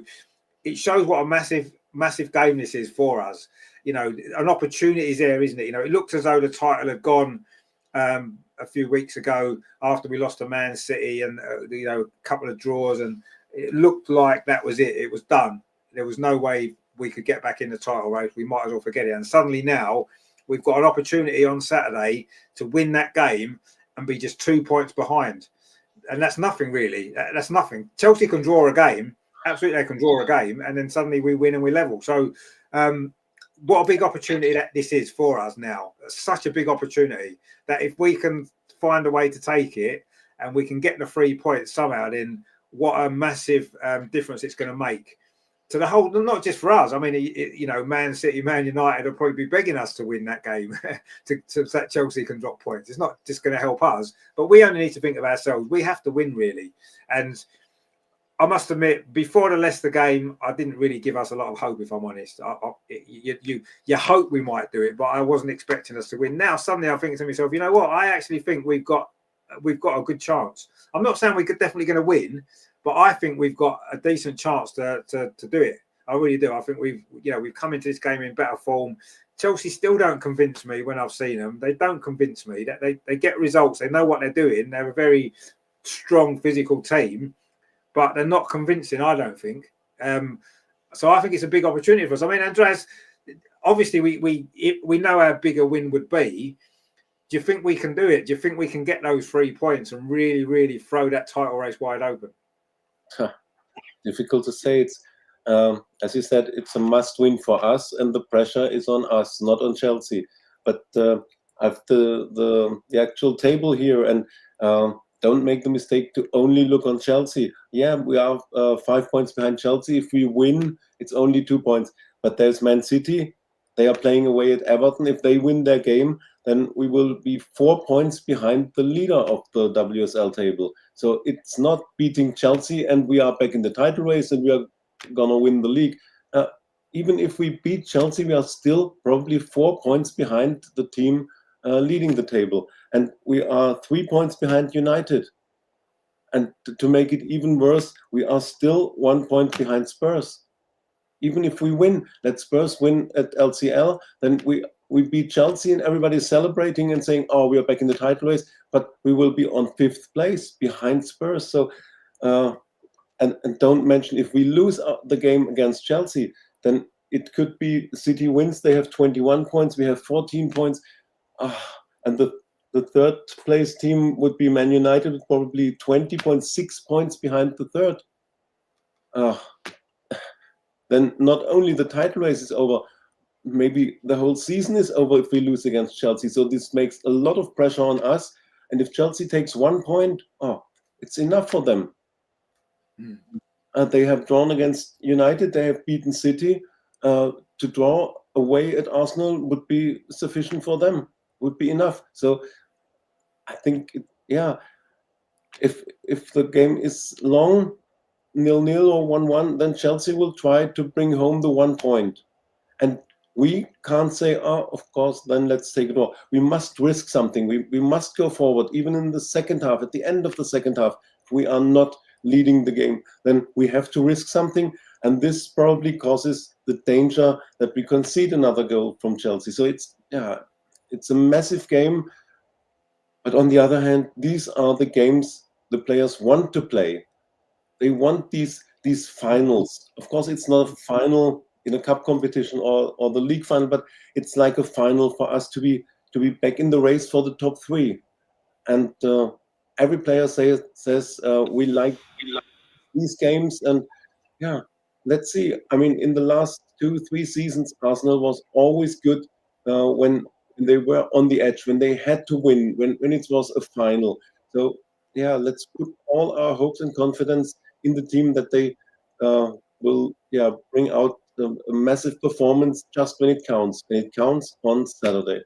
it shows what a massive game this is for us. You know, an opportunity is there, isn't it? You know, it looked as though the title had gone a few weeks ago after we lost to Man City and you know, a couple of draws, and it looked like that was it. It was done. There was no way we could get back in the title race. We might as well forget it. And suddenly now we've got an opportunity on Saturday to win that game and be just 2 points behind. And that's nothing, really. That's nothing. Chelsea can draw a game. Absolutely, they can draw a game. And then suddenly we win and we level. So what a big opportunity that this is for us now. Such a big opportunity that if we can find a way to take it and we can get the 3 points somehow, then what a massive difference it's going to make to the whole, not just for us. I mean, you know, Man City, Man United will probably be begging us to win that game so that Chelsea can drop points. It's not just going to help us, but we only need to think of ourselves. We have to win, really. And I must admit, before the Leicester game, I didn't really give us a lot of hope, if I'm honest. You hope we might do it, but I wasn't expecting us to win. Now, suddenly I think to myself, you know what? I actually think we've got a good chance. I'm not saying we're definitely going to win, but I think we've got a decent chance to do it. I really do. I think we've come into this game in better form. Chelsea still don't convince me when I've seen them. They don't convince me. That they get results. They know what they're doing. They're a very strong physical team, but they're not convincing, I don't think. So I think it's a big opportunity for us. I mean, Andreas, obviously we know how big a win would be. Do you think we can do it? Do you think we can get those 3 points and really, really throw that title race wide open? Difficult to say. It's as you said, it's a must-win for us, and the pressure is on us, not on Chelsea. But I've the actual table here, and don't make the mistake to only look on Chelsea. Yeah, we are 5 points behind Chelsea. If we win, it's only 2 points. But there's Man City. They are playing away at Everton. If they win their game, then we will be 4 points behind the leader of the WSL table. So it's not beating Chelsea and we are back in the title race and we are going to win the league. Even if we beat Chelsea, we are still probably 4 points behind the team leading the table. And we are 3 points behind United. And to make it even worse, we are still 1 point behind Spurs. Even if we win, let Spurs win at LCL, then we beat Chelsea and everybody's celebrating and saying, oh, we are back in the title race, but we will be on 5th place behind Spurs. So, and don't mention, if we lose the game against Chelsea, then it could be City wins. They have 21 points. We have 14 points. And the 3rd place team would be Man United, with probably 20.6 points behind the 3rd. Then not only the title race is over, maybe the whole season is over if we lose against Chelsea. So this makes a lot of pressure on us. And if Chelsea takes 1 point, it's enough for them. They have drawn against United. They have beaten City. To draw away at Arsenal would be sufficient for them, would be enough. So I think, if the game is long, 0-0 or 1-1, then Chelsea will try to bring home the 1 point. And we can't say, of course, then let's take it all. We must risk something. We must go forward, even in the second half, at the end of the second half. If we are not leading the game, then we have to risk something. And this probably causes the danger that we concede another goal from Chelsea. So it's a massive game. But on the other hand, these are the games the players want to play. They want these finals. Of course, it's not a final in a cup competition or the league final, but it's like a final for us to be back in the race for the top 3. And every player says we like these games. And let's see. I mean, in the last 2-3 seasons, Arsenal was always good when they were on the edge, when they had to win, when it was a final. So let's put all our hopes and confidence in the team that they will bring out a massive performance just when it counts on Saturday.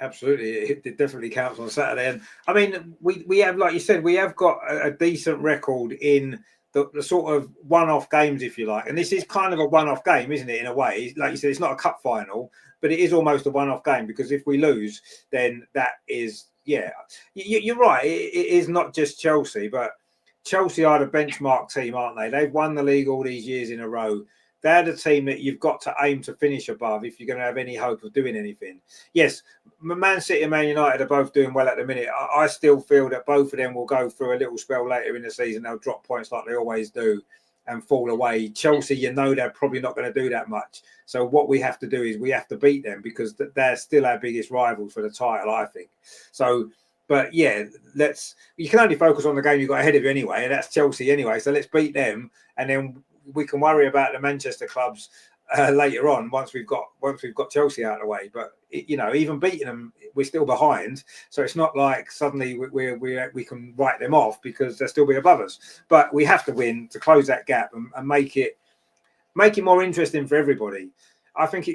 Absolutely, it definitely counts on Saturday. And I mean, we have, like you said, we have got a decent record in the sort of one-off games, if you like. And this is kind of a one-off game, isn't it? In a way, like you said, it's not a cup final, but it is almost a one-off game, because if we lose, then that is, yeah, you're right. It is not just Chelsea, but Chelsea are the benchmark team, aren't they? They've won the league all these years in a row. They're the team that you've got to aim to finish above if you're going to have any hope of doing anything. Yes, Man City and Man United are both doing well at the minute. I still feel that both of them will go through a little spell later in the season. They'll drop points like they always do and fall away. Chelsea, you know, they're probably not going to do that much. So what we have to do is we have to beat them, because they're still our biggest rivals for the title, I think. So, but yeah, you can only focus on the game you've got ahead of you anyway, and that's Chelsea anyway. So let's beat them, and then we can worry about the Manchester clubs later on once we've got Chelsea out of the way. But you know, even beating them, we're still behind, so it's not like suddenly we can write them off, because they'll still be above us. But we have to win to close that gap and make it more interesting for everybody. I think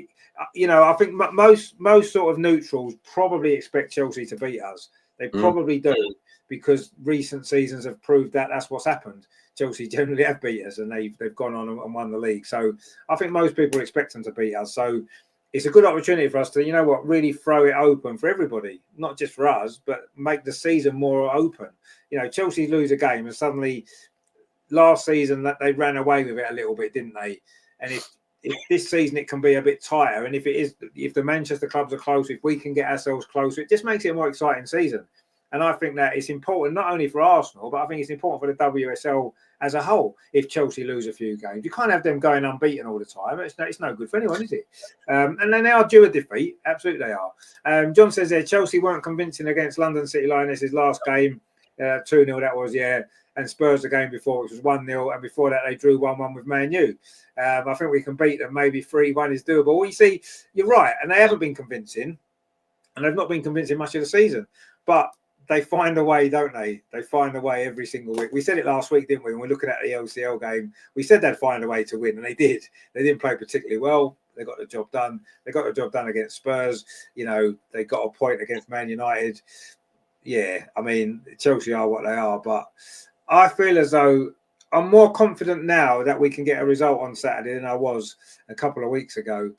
I think most sort of neutrals probably expect Chelsea to beat us. They probably do, because recent seasons have proved that that's what's happened. Chelsea generally have beat us, and they've gone on and won the league. So I think most people expect them to beat us. So it's a good opportunity for us to, really throw it open for everybody, not just for us, but make the season more open. Chelsea lose a game, and suddenly last season that they ran away with it a little bit, didn't they? And if this season it can be a bit tighter, and if the Manchester clubs are close, if we can get ourselves closer, it just makes it a more exciting season. And I think that it's important not only for Arsenal, but I think it's important for the WSL as a whole. If Chelsea lose a few games, you can't have them going unbeaten all the time. It's no good for anyone, is it? And then they are due a defeat. Absolutely they are. John says there, Chelsea weren't convincing against London City Lionesses last game. 2-0 that was, yeah. And Spurs the game before, which was 1-0. And before that, they drew 1-1 with Man U. I think we can beat them. Maybe 3-1 is doable. Well, you see, you're right. And they haven't been convincing. And they've not been convincing much of the season. But they find a way, don't they? They find a way every single week. We said it last week, didn't we? When we're looking at the LCL game, we said they'd find a way to win, and they did. They didn't play particularly well. They got the job done. They got the job done against Spurs. They got a point against Man United. Yeah, I mean, Chelsea are what they are, but I feel as though I'm more confident now that we can get a result on Saturday than I was a couple of weeks ago.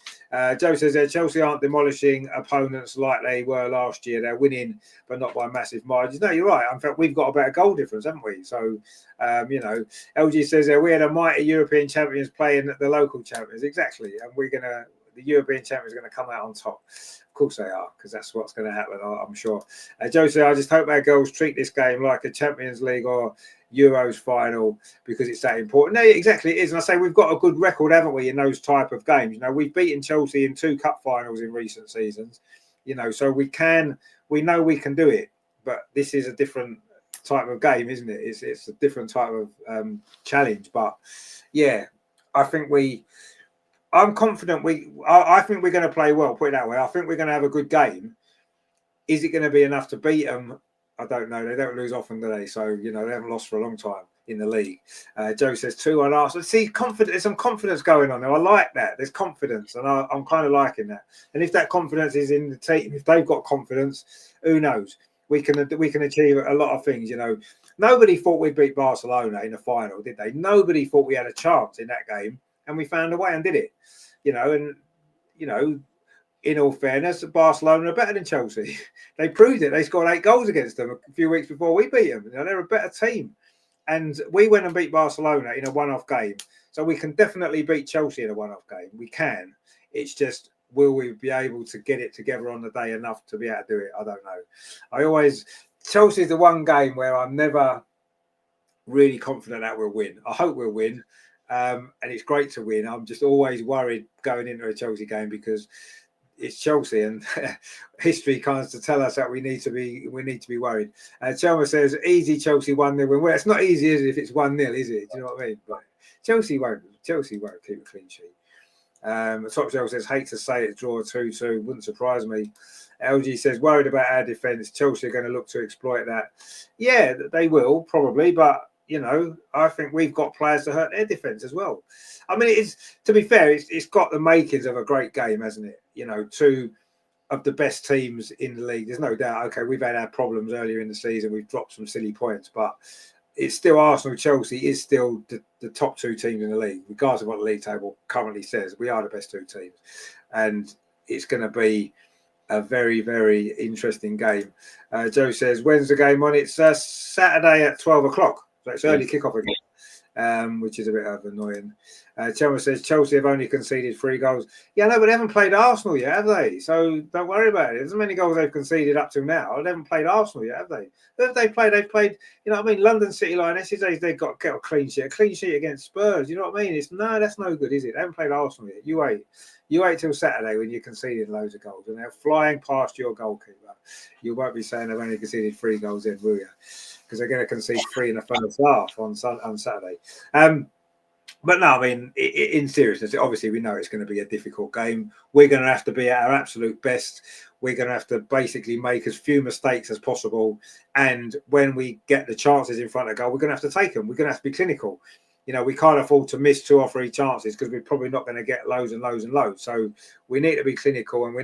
Joe says there, Chelsea aren't demolishing opponents like they were last year. They're winning, but not by massive margins. No, you're right. In fact, we've got a better goal difference, haven't we? So, LG says there, we had a mighty European champions playing the local champions. Exactly. And the European champions are going to come out on top. Of course they are, because that's what's going to happen, I'm sure. Joe says, I just hope our girls treat this game like a Champions League or Euros final, because it's that important. No, exactly, it is. And I say we've got a good record, haven't we, in those type of games? We've beaten Chelsea in 2 cup finals in recent seasons. So we know we can do it. But this is a different type of game, isn't it? It's a different type of challenge. But yeah, I'm confident I think we're going to play well, put it that way. I think we're going to have a good game. Is it going to be enough to beat them? I don't know. They don't lose often, do they? So, they haven't lost for a long time in the league. Joe says 2-1 Arsenal. See, there's some confidence going on there. I like that. There's confidence, and I'm kind of liking that. And if that confidence is in the team, if they've got confidence, who knows? We can achieve a lot of things, Nobody thought we'd beat Barcelona in the final, did they? Nobody thought we had a chance in that game, and we found a way and did it. In all fairness, Barcelona are better than Chelsea. They proved it. They scored 8 goals against them a few weeks before we beat them. They're a better team. And we went and beat Barcelona in a one-off game. So we can definitely beat Chelsea in a one-off game. We can. It's just, will we be able to get it together on the day enough to be able to do it? I don't know. Chelsea's the one game where I'm never really confident that we'll win. I hope we'll win. And it's great to win. I'm just always worried going into a Chelsea game, because it's Chelsea, and history comes to tell us that we need to be worried. Chelma says easy Chelsea 1-0 win. Well, it's not easy, is it, if it's 1-0, is it? Do you know what I mean? But Chelsea won't keep a clean sheet. Top Joe says hate to say it, draw 2-2, wouldn't surprise me. LG says worried about our defence. Chelsea are going to look to exploit that. Yeah, they will probably, but I think we've got players to hurt their defence as well. I mean, to be fair, it's got the makings of a great game, hasn't it? of the best teams in the league. There's no doubt. Okay, we've had our problems earlier in the season. We've dropped some silly points, but it's still Arsenal. Chelsea is still the top 2 teams in the league, regardless of what the league table currently says. We are the best 2 teams, and it's going to be a very, very interesting game. Joe says, when's the game on? It's Saturday at 12 o'clock. So it's early kickoff again, which is a bit annoying. Chelmer says, Chelsea have only conceded 3 goals. Yeah, no, but they haven't played Arsenal yet, have they? So don't worry about it. There's many goals they've conceded up till now. They haven't played Arsenal yet, have they? Who have they played? They've played, you know what I mean? London City Lionesses, they've got to get a clean sheet against Spurs. You know what I mean? That's no good, is it? They haven't played Arsenal yet. You wait till Saturday when you're conceding loads of goals and they're flying past your goalkeeper. You won't be saying they've only conceded 3 goals in, will you? Because they're going to concede 3 in the first half on Saturday. But no, I mean, in seriousness, obviously we know it's going to be a difficult game. We're going to have to be at our absolute best. We're going to have to basically make as few mistakes as possible. And when we get the chances in front of goal, we're going to have to take them. We're going to have to be clinical. You know, we can't afford to miss 2 or 3 chances because we're probably not going to get loads and loads and loads. So we need to be clinical, and we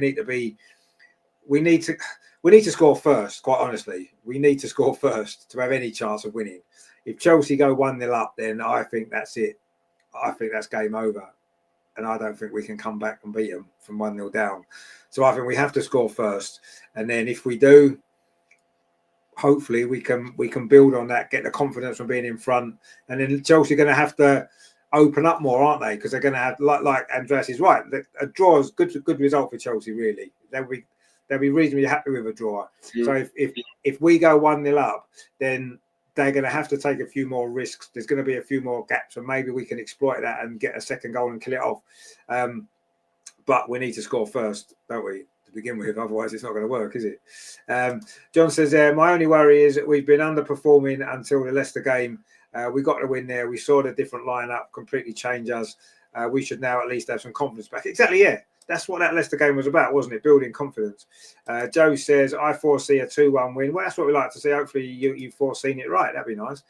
need to score first, quite honestly. We need to score first to have any chance of winning. If Chelsea go 1-0 up, then I think that's it. I think that's game over. And I don't think we can come back and beat them from 1-0 down. So I think we have to score first. And then if we do, hopefully we can build on that, get the confidence from being in front. And then Chelsea are going to have to open up more, aren't they? Because they're going to have, like Andreas is right, a draw is good result for Chelsea, really. They'll be reasonably happy with a draw. So if we go 1-0 up, then they're going to have to take a few more risks. There's going to be a few more gaps, and maybe we can exploit that and get a second goal and kill it off. But we need to score first, don't we, to begin with? Otherwise, it's not going to work, is it? John says, my only worry is that we've been underperforming until the Leicester game. We got to win there. We saw the different lineup completely change us. We should now at least have some confidence back. Exactly, yeah. That's what that Leicester game was about, wasn't it? Building confidence. Joe says, I foresee a 2-1 win. Well, that's what we like to see. Hopefully you've foreseen it right. That'd be nice.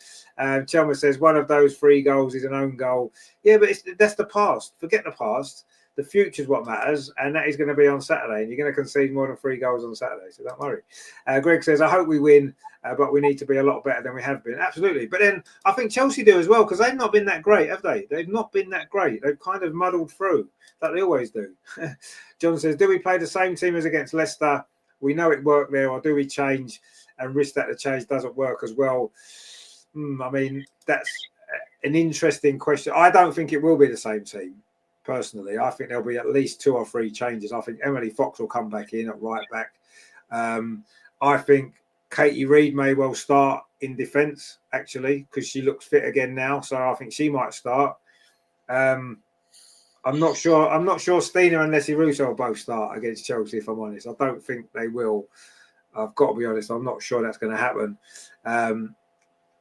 Chelmer says, one of those 3 goals is an own goal. Yeah, but that's the past. Forget the past. The future is what matters, and that is going to be on Saturday. And you're going to concede more than 3 goals on Saturday, so don't worry. Greg says, I hope we win, but we need to be a lot better than we have been. Absolutely. But then I think Chelsea do as well, because they've not been that great, have they? They've not been that great. They've kind of muddled through, like they always do. John says, do we play the same team as against Leicester? We know it worked there, or do we change and risk that the change doesn't work as well? I mean, that's an interesting question. I don't think it will be the same team. Personally, I think there'll be at least 2 or 3 changes. I think Emily Fox will come back in at right back. I think Katie Reid may well start in defence, actually, because she looks fit again now. So I think she might start. I'm not sure. I'm not sure Stina and Leslie Russo will both start against Chelsea, if I'm honest. I don't think they will. I've got to be honest. I'm not sure that's going to happen.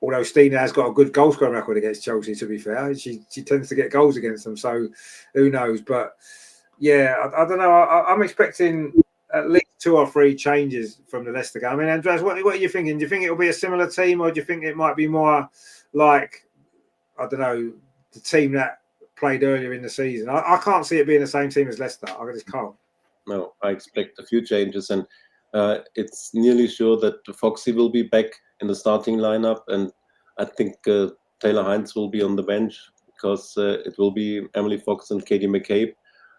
Although Stina has got a good goal scoring record against Chelsea, to be fair. She tends to get goals against them, so who knows? But yeah, I don't know. I'm expecting at least 2 or 3 changes from the Leicester game. I mean, Andreas, what are you thinking? Do you think it'll be a similar team, or do you think it might be more like, I don't know, the team that played earlier in the season? I can't see it being the same team as Leicester. I just can't. No, I expect a few changes, and it's nearly sure that Foxy will be back in the starting lineup, and I think Taylor Hines will be on the bench, because it will be Emily Fox and Katie McCabe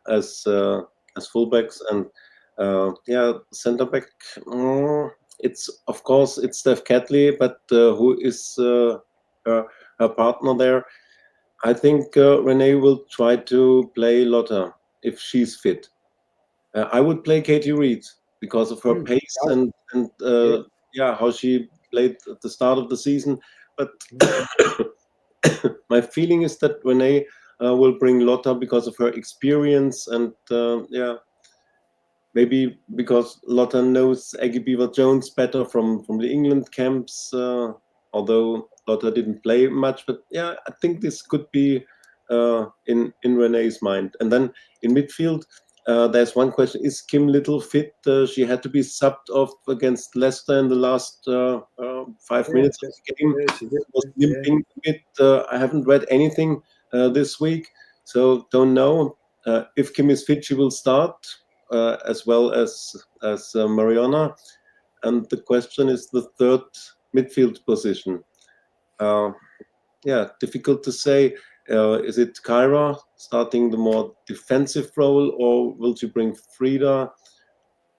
as fullbacks, and centre back. It's of course it's Steph Catley, but who is her partner there? I think Renee will try to play Lotta if she's fit. I would play Katie Reid because of her pace and how she played at the start of the season. But my feeling is that Renee will bring Lotta because of her experience, and maybe because Lotta knows Aggie Beaver-Jones better from the England camps, although Lotta didn't play much. But yeah, I think this could be in Renee's mind. And then in midfield, there's one question: is Kim Little fit? She had to be subbed off against Leicester in the last 5 minutes of the game. She was limping a bit. I haven't read anything this week, so don't know. If Kim is fit, she will start. as well as Mariona. And the question is the third midfield position. Yeah, difficult to say. Is it Kyra starting the more defensive role, or will she bring Frida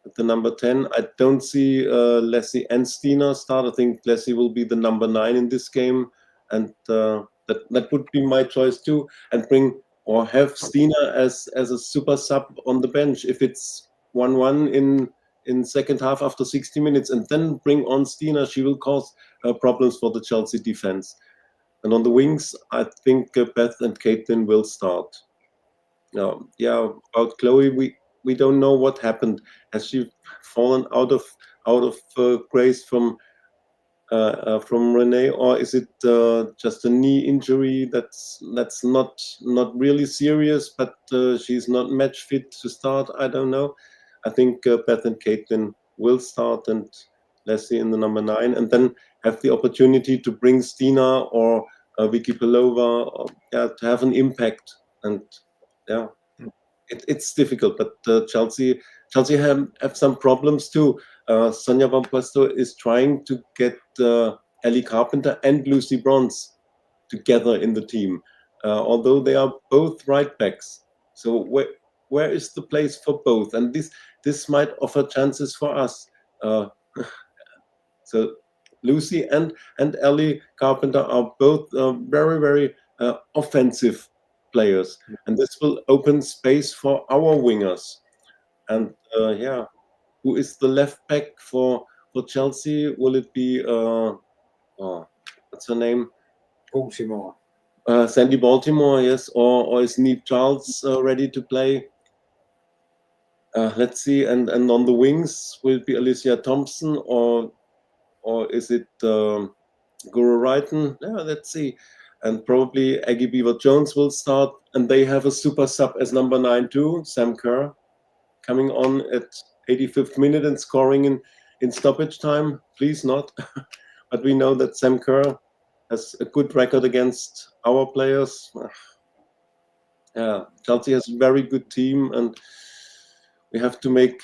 at the number 10? I don't see Leslie and Stina start. I think Leslie will be the number 9 in this game, and that would be my choice too. And bring or have Stina as a super sub on the bench if it's 1-1 in second half after 60 minutes, and then bring on Stina. She will cause problems for the Chelsea defense. And on the wings, I think Beth and Caitlin will start. Yeah, about Chloe, we don't know what happened. Has she fallen out of grace from Renee, or is it just a knee injury that's not really serious, but she's not match fit to start? I don't know. I think Beth and Caitlin will start, and Leslie in the number 9, and then have the opportunity to bring Stina or Vicky Pelova, to have an impact. And yeah, it's difficult, but Chelsea have some problems too. Sonia Van Puesto is trying to get Ellie Carpenter and Lucy Bronze together in the team, although they are both right backs. So where is the place for both? And this might offer chances for us. So Lucy and Ellie Carpenter are both very, very offensive players, and this will open space for our wingers. And who is the left back for Chelsea? Will it be what's her name? Baltimore. Sandy Baltimore, yes, or is Neve Charles ready to play? Let's see. And on the wings, will it be Alicia Thompson or is it Guru Wrighton? Yeah, let's see. And probably Aggie Beaver-Jones will start, and they have a super sub as number 9 too, Sam Kerr, coming on at 85th minute and scoring in stoppage time. Please not. But we know that Sam Kerr has a good record against our players. Yeah, Chelsea has a very good team, and we have to make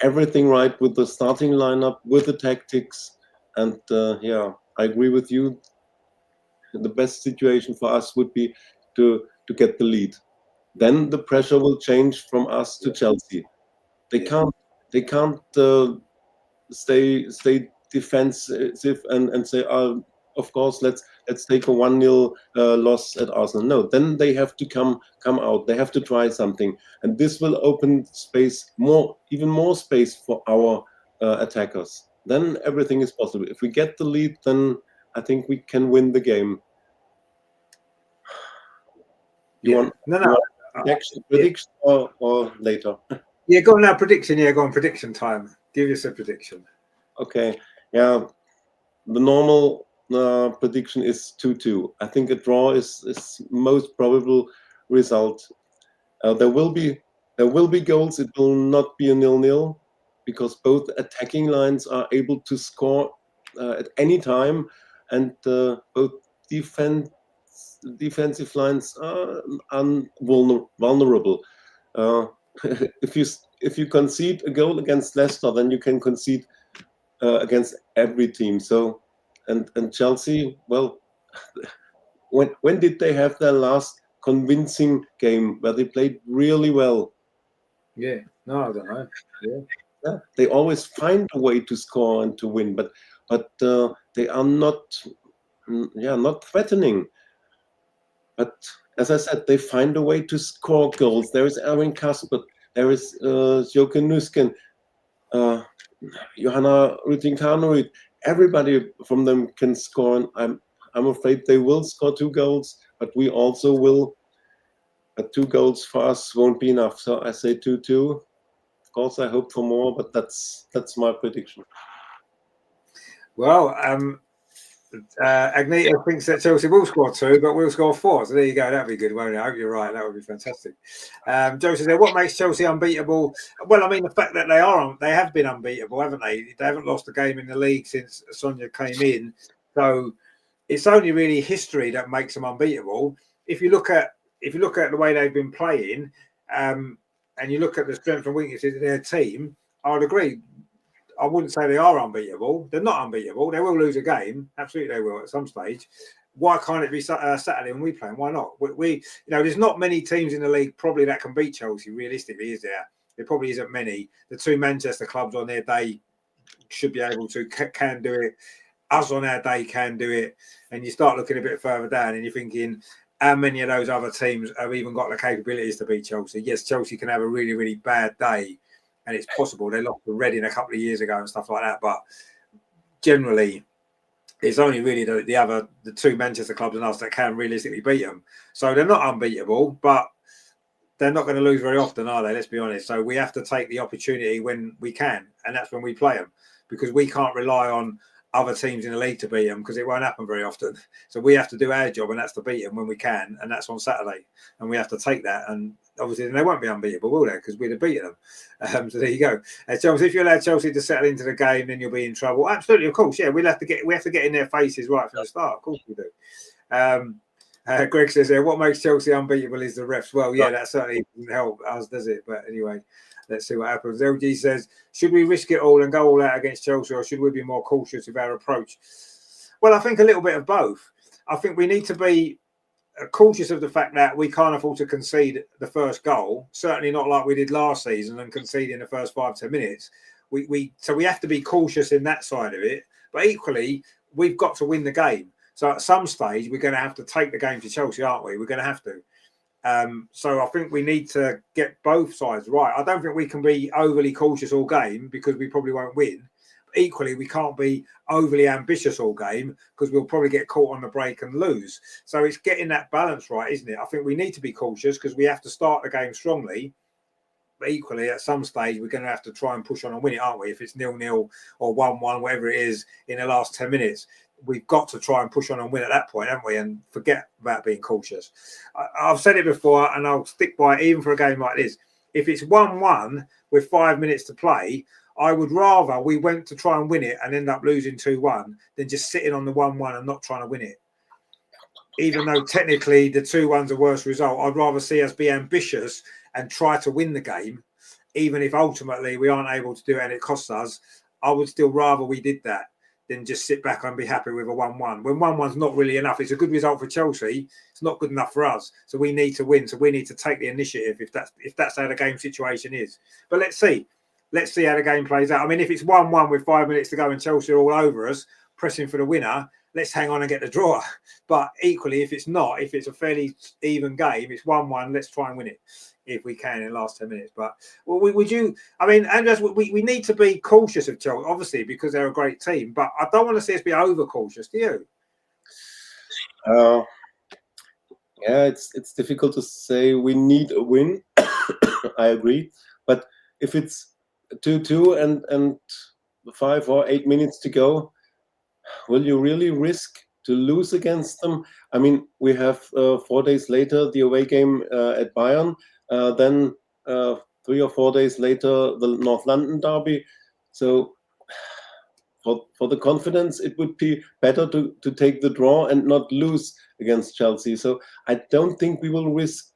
everything right with the starting lineup, with the tactics. And I agree with you. The best situation for us would be to get the lead. Then the pressure will change from us to Chelsea. They can't stay defensive and say, of course, let's take a 1-0 loss at Arsenal. No, then they have to come out. They have to try something, and this will open space, even more space for our attackers. Then everything is possible. If we get the lead, then I think we can win the game. You want prediction or later? Yeah, go on now. Prediction. Yeah, go on. Prediction time. Give us a prediction. Okay. Yeah. The normal prediction is 2-2. I think a draw is most probable result. There will be goals. It will not be a 0-0 because both attacking lines are able to score at any time, and both defensive lines are vulnerable. If you concede a goal against Leicester, then you can concede against every team. So, and Chelsea, well, when did they have their last convincing game where they played really well? Yeah, no, I don't know. Yeah, they always find a way to score and to win, but they are not threatening. But as I said, they find a way to score goals. There is Erwin Kasper, there is Jochen Nüsken, Johanna Rütting-Kanerud. Everybody from them can score, and I'm afraid they will score 2 goals, but we also will. But 2 goals for us won't be enough. So I say 2-2. Of course, I hope for more, but that's my prediction. Well, Agneta thinks that Chelsea will score 2, but we'll score 4. So there you go. That'd be good, won't it? I hope you're right. That would be fantastic. Joseph said, what makes Chelsea unbeatable? Well, I mean, the fact that they have been unbeatable, haven't they? They haven't lost a game in the league since Sonia came in. So it's only really history that makes them unbeatable. If you look at the way they've been playing, and and you look at the strengths and weaknesses of their team, I would agree. I wouldn't say they are unbeatable. They're not unbeatable. They will lose a game. Absolutely, they will at some stage. Why can't it be Saturday when we play? Why not? We there's not many teams in the league probably that can beat Chelsea. Realistically, is there? There probably isn't many. The two Manchester clubs on their day should be able to, can do it. Us on our day can do it. And you start looking a bit further down and you're thinking, how many of those other teams have even got the capabilities to beat Chelsea? Yes, Chelsea can have a really, really bad day, and it's possible. They lost to Reading a couple of years ago and stuff like that. But generally, it's only really the two Manchester clubs and us that can realistically beat them. So they're not unbeatable, but they're not going to lose very often, are they? Let's be honest. So we have to take the opportunity when we can, and that's when we play them, because we can't rely on other teams in the league to beat them, because it won't happen very often. So we have to do our job, and that's to beat them when we can, and that's on Saturday. And we have to take that, and obviously they won't be unbeatable, will they? Because we'd have beaten them. So there you go. Chelsea, if you allow Chelsea to settle into the game, then you'll be in trouble. Absolutely, of course. Yeah, we have to get in their faces right from the start. Of course we do. Greg says there, what makes Chelsea unbeatable is the refs. Well, yeah, that certainly doesn't help us, does it? But anyway, let's see what happens. LG says, should we risk it all and go all out against Chelsea, or should we be more cautious with our approach? Well, I think a little bit of both. I think we need to be cautious of the fact that we can't afford to concede the first goal. Certainly not like we did last season and concede in the first 5-10 minutes. So we have to be cautious in that side of it. But equally, we've got to win the game. So at some stage, we're going to have to take the game to Chelsea, aren't we? We're going to have to. So I think we need to get both sides right. I don't think we can be overly cautious all game, because we probably won't win. But equally, we can't be overly ambitious all game, because we'll probably get caught on the break and lose. So it's getting that balance right, isn't it? I think we need to be cautious because we have to start the game strongly. But equally, at some stage, we're going to have to try and push on and win it, aren't we? If it's 0-0 or 1-1, whatever it is, in the last 10 minutes. We've got to try and push on and win at that point, haven't we? And forget about being cautious. I've said it before, and I'll stick by it even for a game like this. If it's 1-1 with 5 minutes to play, I would rather we went to try and win it and end up losing 2-1 than just sitting on the 1-1 and not trying to win it. Even though technically the 2-1's a worse result, I'd rather see us be ambitious and try to win the game, even if ultimately we aren't able to do it and it costs us. I would still rather we did that than just sit back and be happy with a 1-1. When 1-1's not really enough, it's a good result for Chelsea. It's not good enough for us. So we need to win. So we need to take the initiative if that's how the game situation is. But let's see. Let's see how the game plays out. I mean, if it's 1-1 with 5 minutes to go and Chelsea are all over us, pressing for the winner, let's hang on and get the draw. But equally, if it's not, if it's a fairly even game, it's 1-1, let's try and win it if we can in the last 10 minutes. But would you, I mean, Andreas, we need to be cautious of Chelsea, obviously, because they're a great team, but I don't want to see us be over cautious, do you? Yeah, it's difficult to say we need a win. I agree. But if it's 2-2 and 5 or 8 minutes to go, will you really risk to lose against them? I mean, we have 4 days later the away game at Bayern, then 3 or 4 days later the North London derby. So for the confidence, it would be better to take the draw and not lose against Chelsea. So I don't think we will risk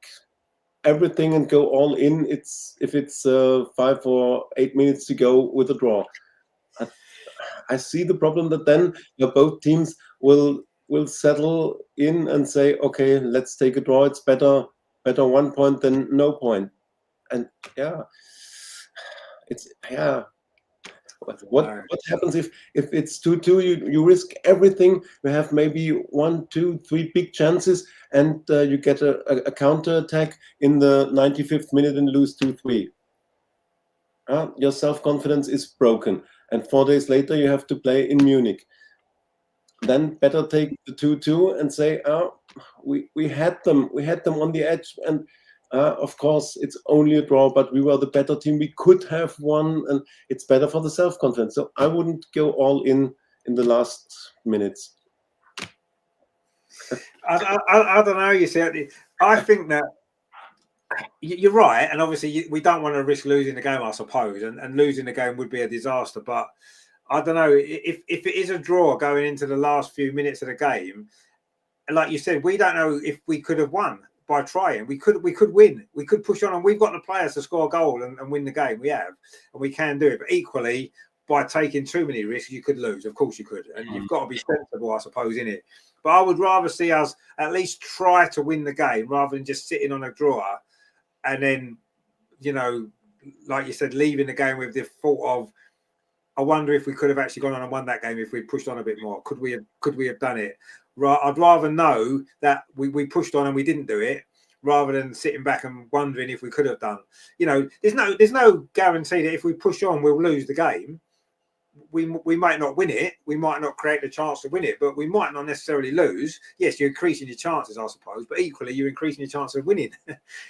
everything and go all in. If it's 5 or 8 minutes to go with a draw. I see the problem that then both teams will settle in and say, okay, let's take a draw. It's better 1 point than no point. And what happens if it's 2-2? You risk everything. You have maybe 1, 2, 3 big chances, and you get a counter attack in the 95th minute and lose 2-3. Your self-confidence is broken. And 4 days later, you have to play in Munich. Then better take the 2-2 and say, we had them on the edge. And of course, it's only a draw, but we were the better team. We could have won, and it's better for the self-confidence. So I wouldn't go all in the last minutes. I don't know. You see, I think that you're right, and obviously we don't want to risk losing the game, I suppose, and losing the game would be a disaster. But I don't know if it is a draw going into the last few minutes of the game. Like you said, we don't know if we could have won. by trying. We could win. We could push on, and we've got the players to score a goal and win the game. We have, and we can do it. But equally, by taking too many risks, you could lose. Of course you could. And you've got to be sensible, I suppose, in it. But I would rather see us at least try to win the game rather than just sitting on a draw and then, you know, like you said, leaving the game with the thought of, I wonder if we could have actually gone on and won that game if we pushed on a bit more. Could we have done it? I'd rather know that we pushed on and we didn't do it, rather than sitting back and wondering if we could have done. You know, there's no guarantee that if we push on, we'll lose the game. We might not win it. We might not create the chance to win it, but we might not necessarily lose. Yes, you're increasing your chances, I suppose, but equally you're increasing your chance of winning.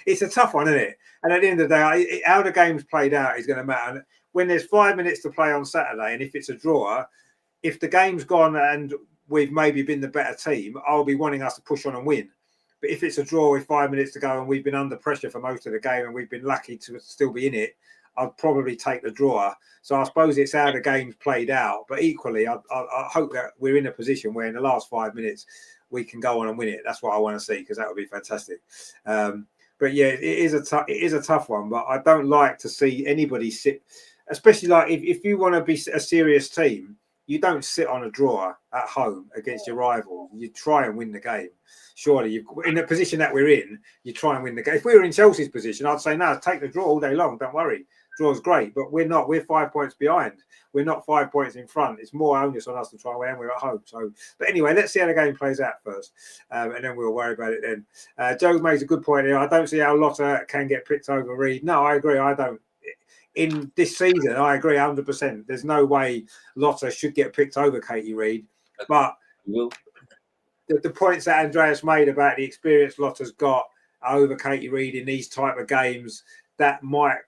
It's a tough one, isn't it? And at the end of the day, how the game's played out is going to matter. When there's 5 minutes to play on Saturday, and if it's a draw, if the game's gone and we've maybe been the better team, I'll be wanting us to push on and win. But if it's a draw with 5 minutes to go and we've been under pressure for most of the game and we've been lucky to still be in it, I'd probably take the draw. So I suppose it's how the game's played out. But equally, I hope that we're in a position where in the last 5 minutes we can go on and win it. That's what I want to see, because that would be fantastic. But yeah, it is a tough one. But I don't like to see anybody sit, especially like if you want to be a serious team, you don't sit on a draw at home against your rival. You try and win the game. Surely, in the position that we're in, you try and win the game. If we were in Chelsea's position, I'd say, no, take the draw all day long. Don't worry. Draw's great, but we're not. We're 5 points behind. We're not 5 points in front. It's more onus on us to try and win. We're at home. So, but anyway, let's see how the game plays out first, and then we'll worry about it then. Joe makes a good point here. I don't see how Lotta can get picked over Reed. No, I agree. I don't. In this season, I agree 100%. There's no way Lotta should get picked over Katie Reed. But the points that Andreas made about the experience Lotta's got over Katie Reed in these type of games, that might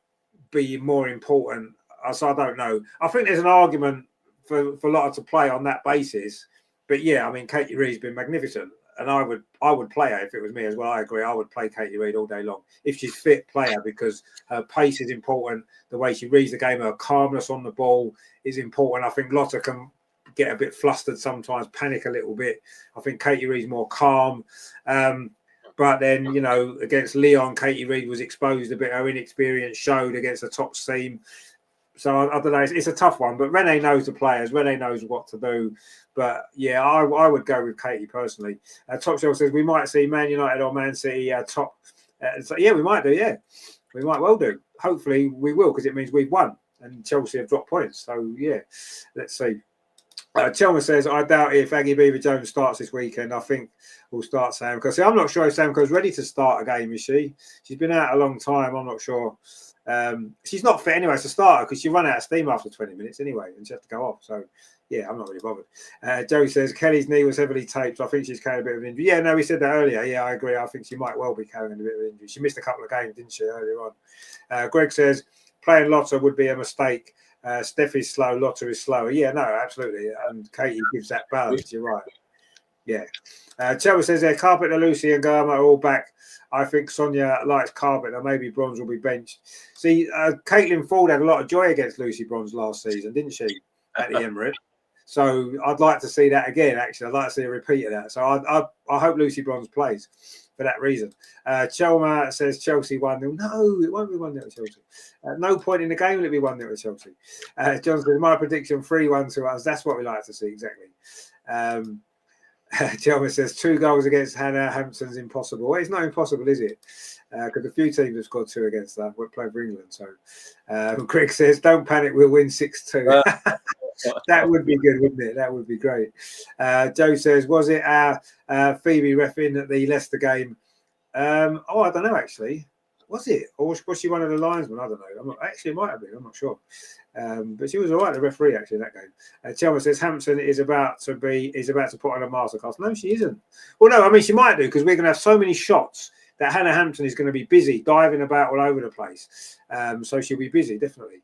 be more important. So I don't know. I think there's an argument for Lotta to play on that basis. But yeah, I mean, Katie Reed's been magnificent. And I would play her if it was me as well. I agree. I would play Katie Reed all day long. If she's fit, play her, because her pace is important. The way she reads the game, her calmness on the ball is important. I think Lotta can get a bit flustered sometimes, panic a little bit. I think Katie Reed's more calm. But then, you know, against Leon, Katie Reed was exposed a bit. Her inexperience showed against the top team. So I don't know. It's a tough one. But Renee knows the players. Renee knows what to do. But yeah, I would go with Katie personally. Top Shelf says we might see Man United or Man City top. So yeah, we might do. Yeah, we might well do. Hopefully we will, because it means we've won and Chelsea have dropped points. So yeah, let's see. Chelmer says, I doubt if Aggie Beaver Jones starts this weekend. I think we'll start Sam. Because I'm not sure if Samco's ready to start a game, is she? She's been out a long time. I'm not sure. She's not fit anyway as a starter, because she run out of steam after 20 minutes anyway and she has to go off. So yeah, I'm not really bothered. Joe says Kelly's knee was heavily taped. So I think she's carrying a bit of an injury. Yeah, no, we said that earlier. Yeah, I agree. I think she might well be carrying a bit of an injury. She missed a couple of games, didn't she, earlier on? Greg says playing Lotta would be a mistake. Steph is slow, Lotta is slower. Yeah, no, absolutely. And Katie gives that balance. You're right. Yeah. Chelsea says there, Carpenter, Lucy and Garma are all back. I think Sonia likes Carpenter. Maybe Bronze will be benched. See, Caitlin Ford had a lot of joy against Lucy Bronze last season, didn't she, at the Emirates? So I'd like to see that again, actually. I'd like to see a repeat of that. So I hope Lucy Bronze plays for that reason. Chelma says Chelsea 1-0. No, it won't be 1-0 to Chelsea. No point in the game will it be 1-0 to Chelsea. John says, my prediction 3-1 to us. That's what we like to see, exactly. Chelma says 2 goals against Hannah Hampton's impossible. Well, it's not impossible, is it? Because a few teams have scored 2 against that. We're playing for England. So Craig says, don't panic, we'll win 6-2. That would be good, wouldn't it? That would be great. Joe says, was it our Phoebe reffing at the Leicester game? I don't know, actually. Was it? Or was she one of the linesmen? I don't know. Actually, it might have been. I'm not sure. But she was all right, the referee, actually, in that game. Chelmer says Hampson is about to put on a masterclass. No, she isn't. Well, no, I mean, she might do, because we're going to have so many shots that Hannah Hampton is going to be busy, diving about all over the place. So she'll be busy, definitely.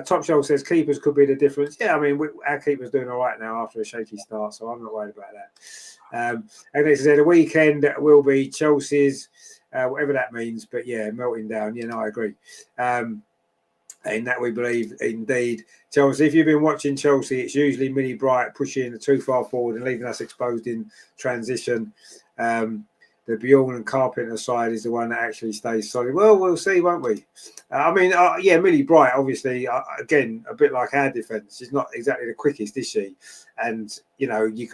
Top Shelf says keepers could be the difference. Yeah, I mean, our keeper's doing all right now after a shaky start, so I'm not worried about that. And it said the weekend will be Chelsea's, whatever that means, but yeah, melting down. Yeah, no, I agree. In that we believe, indeed. Chelsea, if you've been watching Chelsea, it's usually Millie Bright pushing too far forward and leaving us exposed in transition. the Bjorn and Carpenter side is the one that actually stays solid. Well, we'll see, won't we? Yeah, Millie Bright, obviously, again, a bit like our defence. She's not exactly the quickest, is she? And we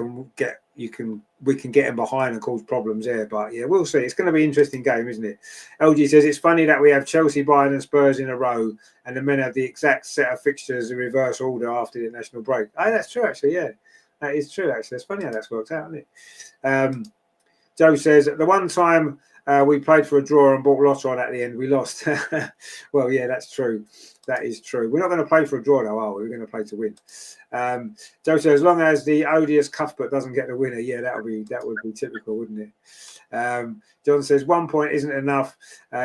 can get him behind and cause problems there. But yeah, we'll see. It's going to be an interesting game, isn't it? LG says it's funny that we have Chelsea, Bayern, and Spurs in a row, and the men have the exact set of fixtures in reverse order after the international break. Oh, that's true, actually. Yeah, that is true. Actually, it's funny how that's worked out, isn't it? Joe says the one time we played for a draw and bought lots on at the end, we lost. Well, yeah, that's true. That is true. We're not going to play for a draw, though, are we? We're going to play to win. Joe says, as long as the odious Cuthbert doesn't get the winner, yeah, that would be typical, wouldn't it? John says 1 point isn't enough.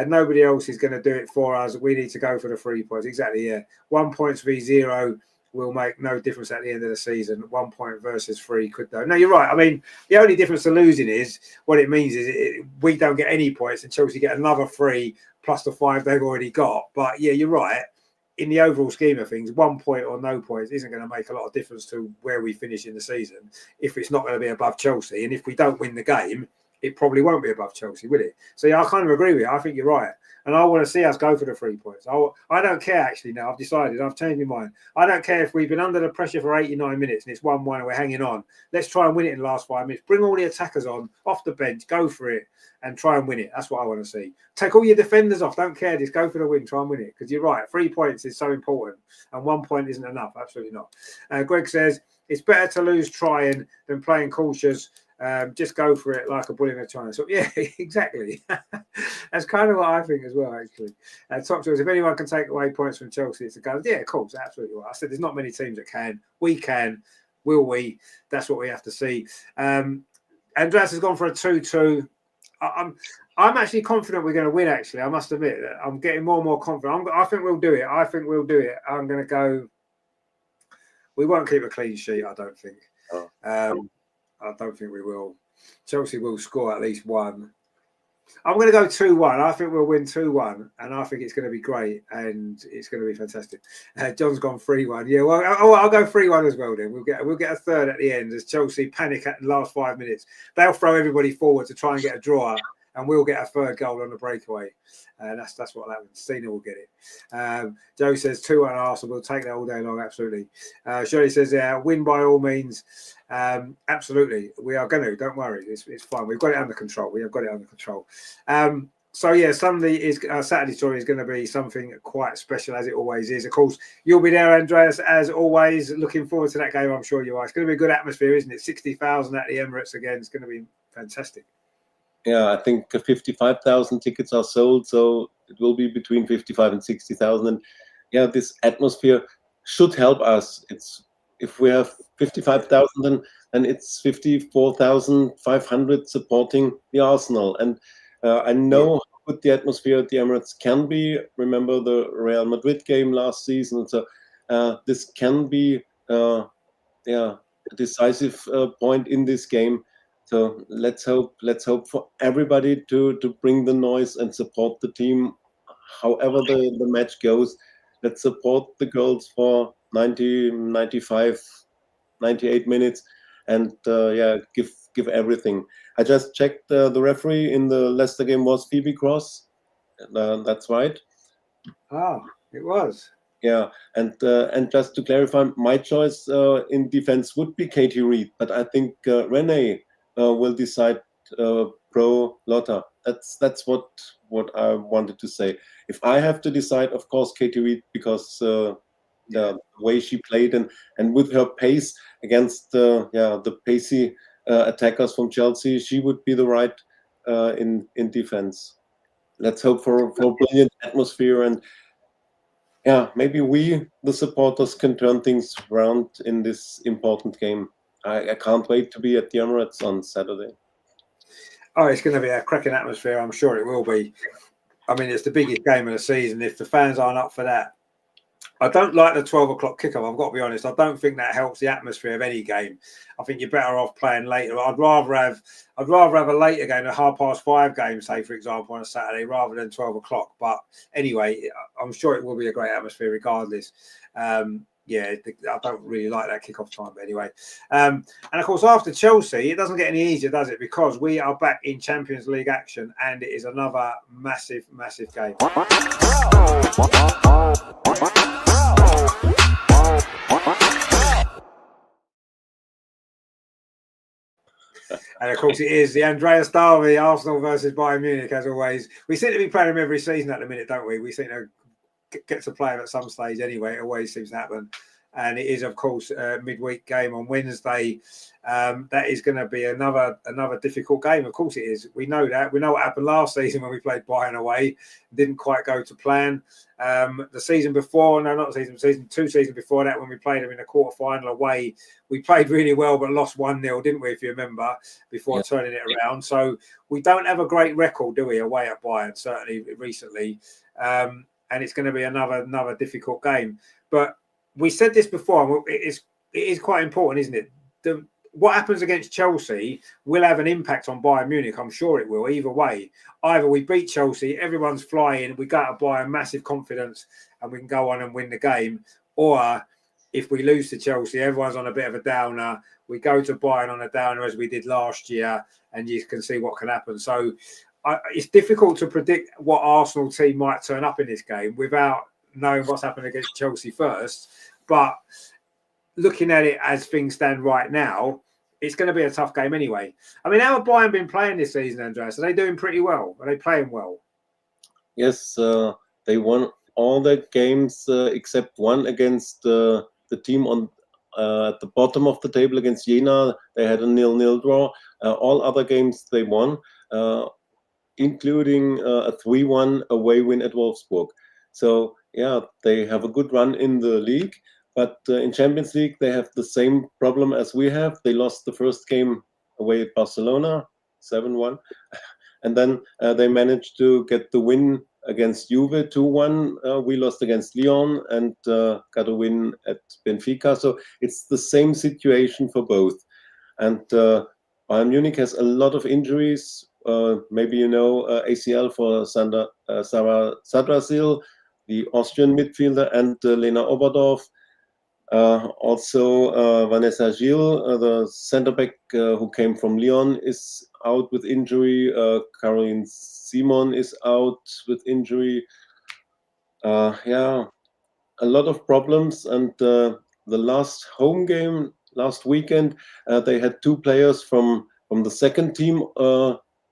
Nobody else is going to do it for us. We need to go for the 3 points. Exactly, yeah. 1 point v 0 will make no difference at the end of the season. 1 point versus 3 could, though. No, you're right. I mean, the only difference to losing is what it means is we don't get any points and Chelsea get another 3 plus the 5 they've already got. But yeah, you're right. In the overall scheme of things, 1 point or no points isn't going to make a lot of difference to where we finish in the season if it's not going to be above Chelsea. And if we don't win the game, it probably won't be above Chelsea, will it? So yeah, I kind of agree with you. I think you're right. And I want to see us go for the 3 points. I don't care, actually, now. I've decided. I've changed my mind. I don't care if we've been under the pressure for 89 minutes and it's 1-1 and we're hanging on. Let's try and win it in the last 5 minutes. Bring all the attackers on, off the bench, go for it and try and win it. That's what I want to see. Take all your defenders off. Don't care. Just go for the win. Try and win it. Because you're right. 3 points is so important. And 1 point isn't enough. Absolutely not. Greg says, it's better to lose trying than playing cautious. Just go for it like a bull in a china. So yeah, exactly. That's kind of what I think as well, actually. Top says, if anyone can take away points from Chelsea, it's a go. Yeah, of course, absolutely right. I said there's not many teams that can. We can. Will we? That's what we have to see. Andreas has gone for a 2-2. I'm actually confident we're going to win, actually. I must admit that I'm getting more and more confident. I think we'll do it. I'm going to go. We won't keep a clean sheet, I don't think. I don't think we will. Chelsea will score at least 1. I'm going to go 2-1. I think we'll win 2-1, and I think it's going to be great, and it's going to be fantastic. John's gone 3-1. Yeah, well, I'll go 3-1 as well. Then we'll get a third at the end as Chelsea panic at the last 5 minutes. They'll throw everybody forward to try and get a draw, and we'll get a third goal on the breakaway. That's what happens. Stina will get it. Joe says 2-1 Arsenal. We'll take that all day long. Absolutely. Shirley says, win by all means. Absolutely. We are going to. Don't worry. It's fine. We've got it under control. We have got it under control. So yeah, Saturday story is going to be something quite special, as it always is. Of course, you'll be there, Andreas, as always. Looking forward to that game. I'm sure you are. It's going to be a good atmosphere, isn't it? 60,000 at the Emirates again. It's going to be fantastic. Yeah, I think 55,000 tickets are sold, so it will be between 55 and 60,000. And yeah, this atmosphere should help us. If we have 55,000, then it's 54,500 supporting the Arsenal. And I know how good the atmosphere at the Emirates can be. Remember the Real Madrid game last season. So this can be a decisive point in this game. So let's hope for everybody to bring the noise and support the team, however the match goes. Let's support the girls for 90, 95, 98 minutes, and give everything. I just checked the referee in the Leicester game was Phoebe Cross. That's right. Oh, it was. Yeah, and just to clarify, my choice in defense would be Katie Reed, but I think Renee will decide pro Lotta. That's what I wanted to say. If I have to decide, of course, Katie Reed, because the way she played and with her pace against the pacey attackers from Chelsea, she would be the right in defense. Let's hope for a brilliant atmosphere, and maybe we, the supporters, can turn things around in this important game. I can't wait to be at the Emirates on Saturday. Oh, it's going to be a cracking atmosphere. I'm sure it will be. I mean, it's the biggest game of the season. If the fans aren't up for that, I don't like the 12 o'clock kickoff. I've got to be honest. I don't think that helps the atmosphere of any game. I think you're better off playing later. I'd rather have a later game, a 5:30 game, say for example, on a Saturday, rather than 12 o'clock. But anyway, I'm sure it will be a great atmosphere regardless. yeah, I don't really like that kickoff time, but anyway. And of course, after Chelsea, it doesn't get any easier, does it? Because we are back in Champions League action, and it is another massive, massive game. And of course, it is the Andreas derby, Arsenal versus Bayern Munich, as always. We seem to be playing them every season at the minute, don't we? We seem to get to play them at some stage anyway. It always seems to happen. And it is, of course, a midweek game on Wednesday. That is going to be another difficult game. Of course it is. We know that. We know what happened last season when we played Bayern away. Didn't quite go to plan. The season before, no, not season 2 seasons before that, when we played them in a quarter-final away, we played really well but lost 1-0, didn't we, if you remember, before turning it around. So we don't have a great record, do we, away at Bayern, certainly recently. And it's going to be another difficult game. But we said this before, it is quite important, isn't it? What happens against Chelsea will have an impact on Bayern Munich. I'm sure it will, either way. Either we beat Chelsea, everyone's flying, we go to Bayern, massive confidence, and we can go on and win the game. Or if we lose to Chelsea, everyone's on a bit of a downer. We go to Bayern on a downer, as we did last year, and you can see what can happen. So it's difficult to predict what Arsenal team might turn up in this game without knowing what's happened against Chelsea first. But looking at it as things stand right now, it's going to be a tough game anyway. I mean, how have Bayern been playing this season, Andreas? Are they doing pretty well? Are they playing well? Yes, they won all their games except one against the team on at the bottom of the table against Jena. They had a 0-0 draw. All other games they won, including a 3-1 away win at Wolfsburg. So, yeah, they have a good run in the league. But in Champions League, they have the same problem as we have. They lost the first game away at Barcelona, 7-1. And then they managed to get the win against Juve, 2-1. We lost against Lyon and got a win at Benfica. So it's the same situation for both. And Bayern Munich has a lot of injuries. Maybe you know ACL for Sarah Sadrasil, the Austrian midfielder, and Lena Oberdorf. Also, Vanessa Gilles, the centre back who came from Lyon, is out with injury. Caroline Simon is out with injury. Yeah, a lot of problems. And the last home game last weekend, they had 2 players from the second team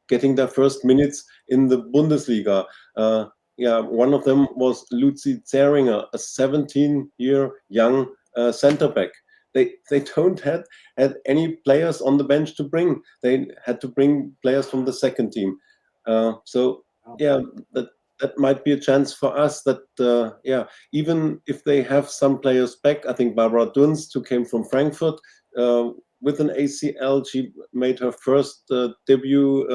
getting their first minutes in the Bundesliga. Yeah, one of them was Luzi Zeringer, a 17-year young centre back. They don't had any players on the bench to bring. They had to bring players from the second team. So yeah, that might be a chance for us. That yeah, even if they have some players back, I think Barbara Dunst, who came from Frankfurt with an ACL, she made her first debut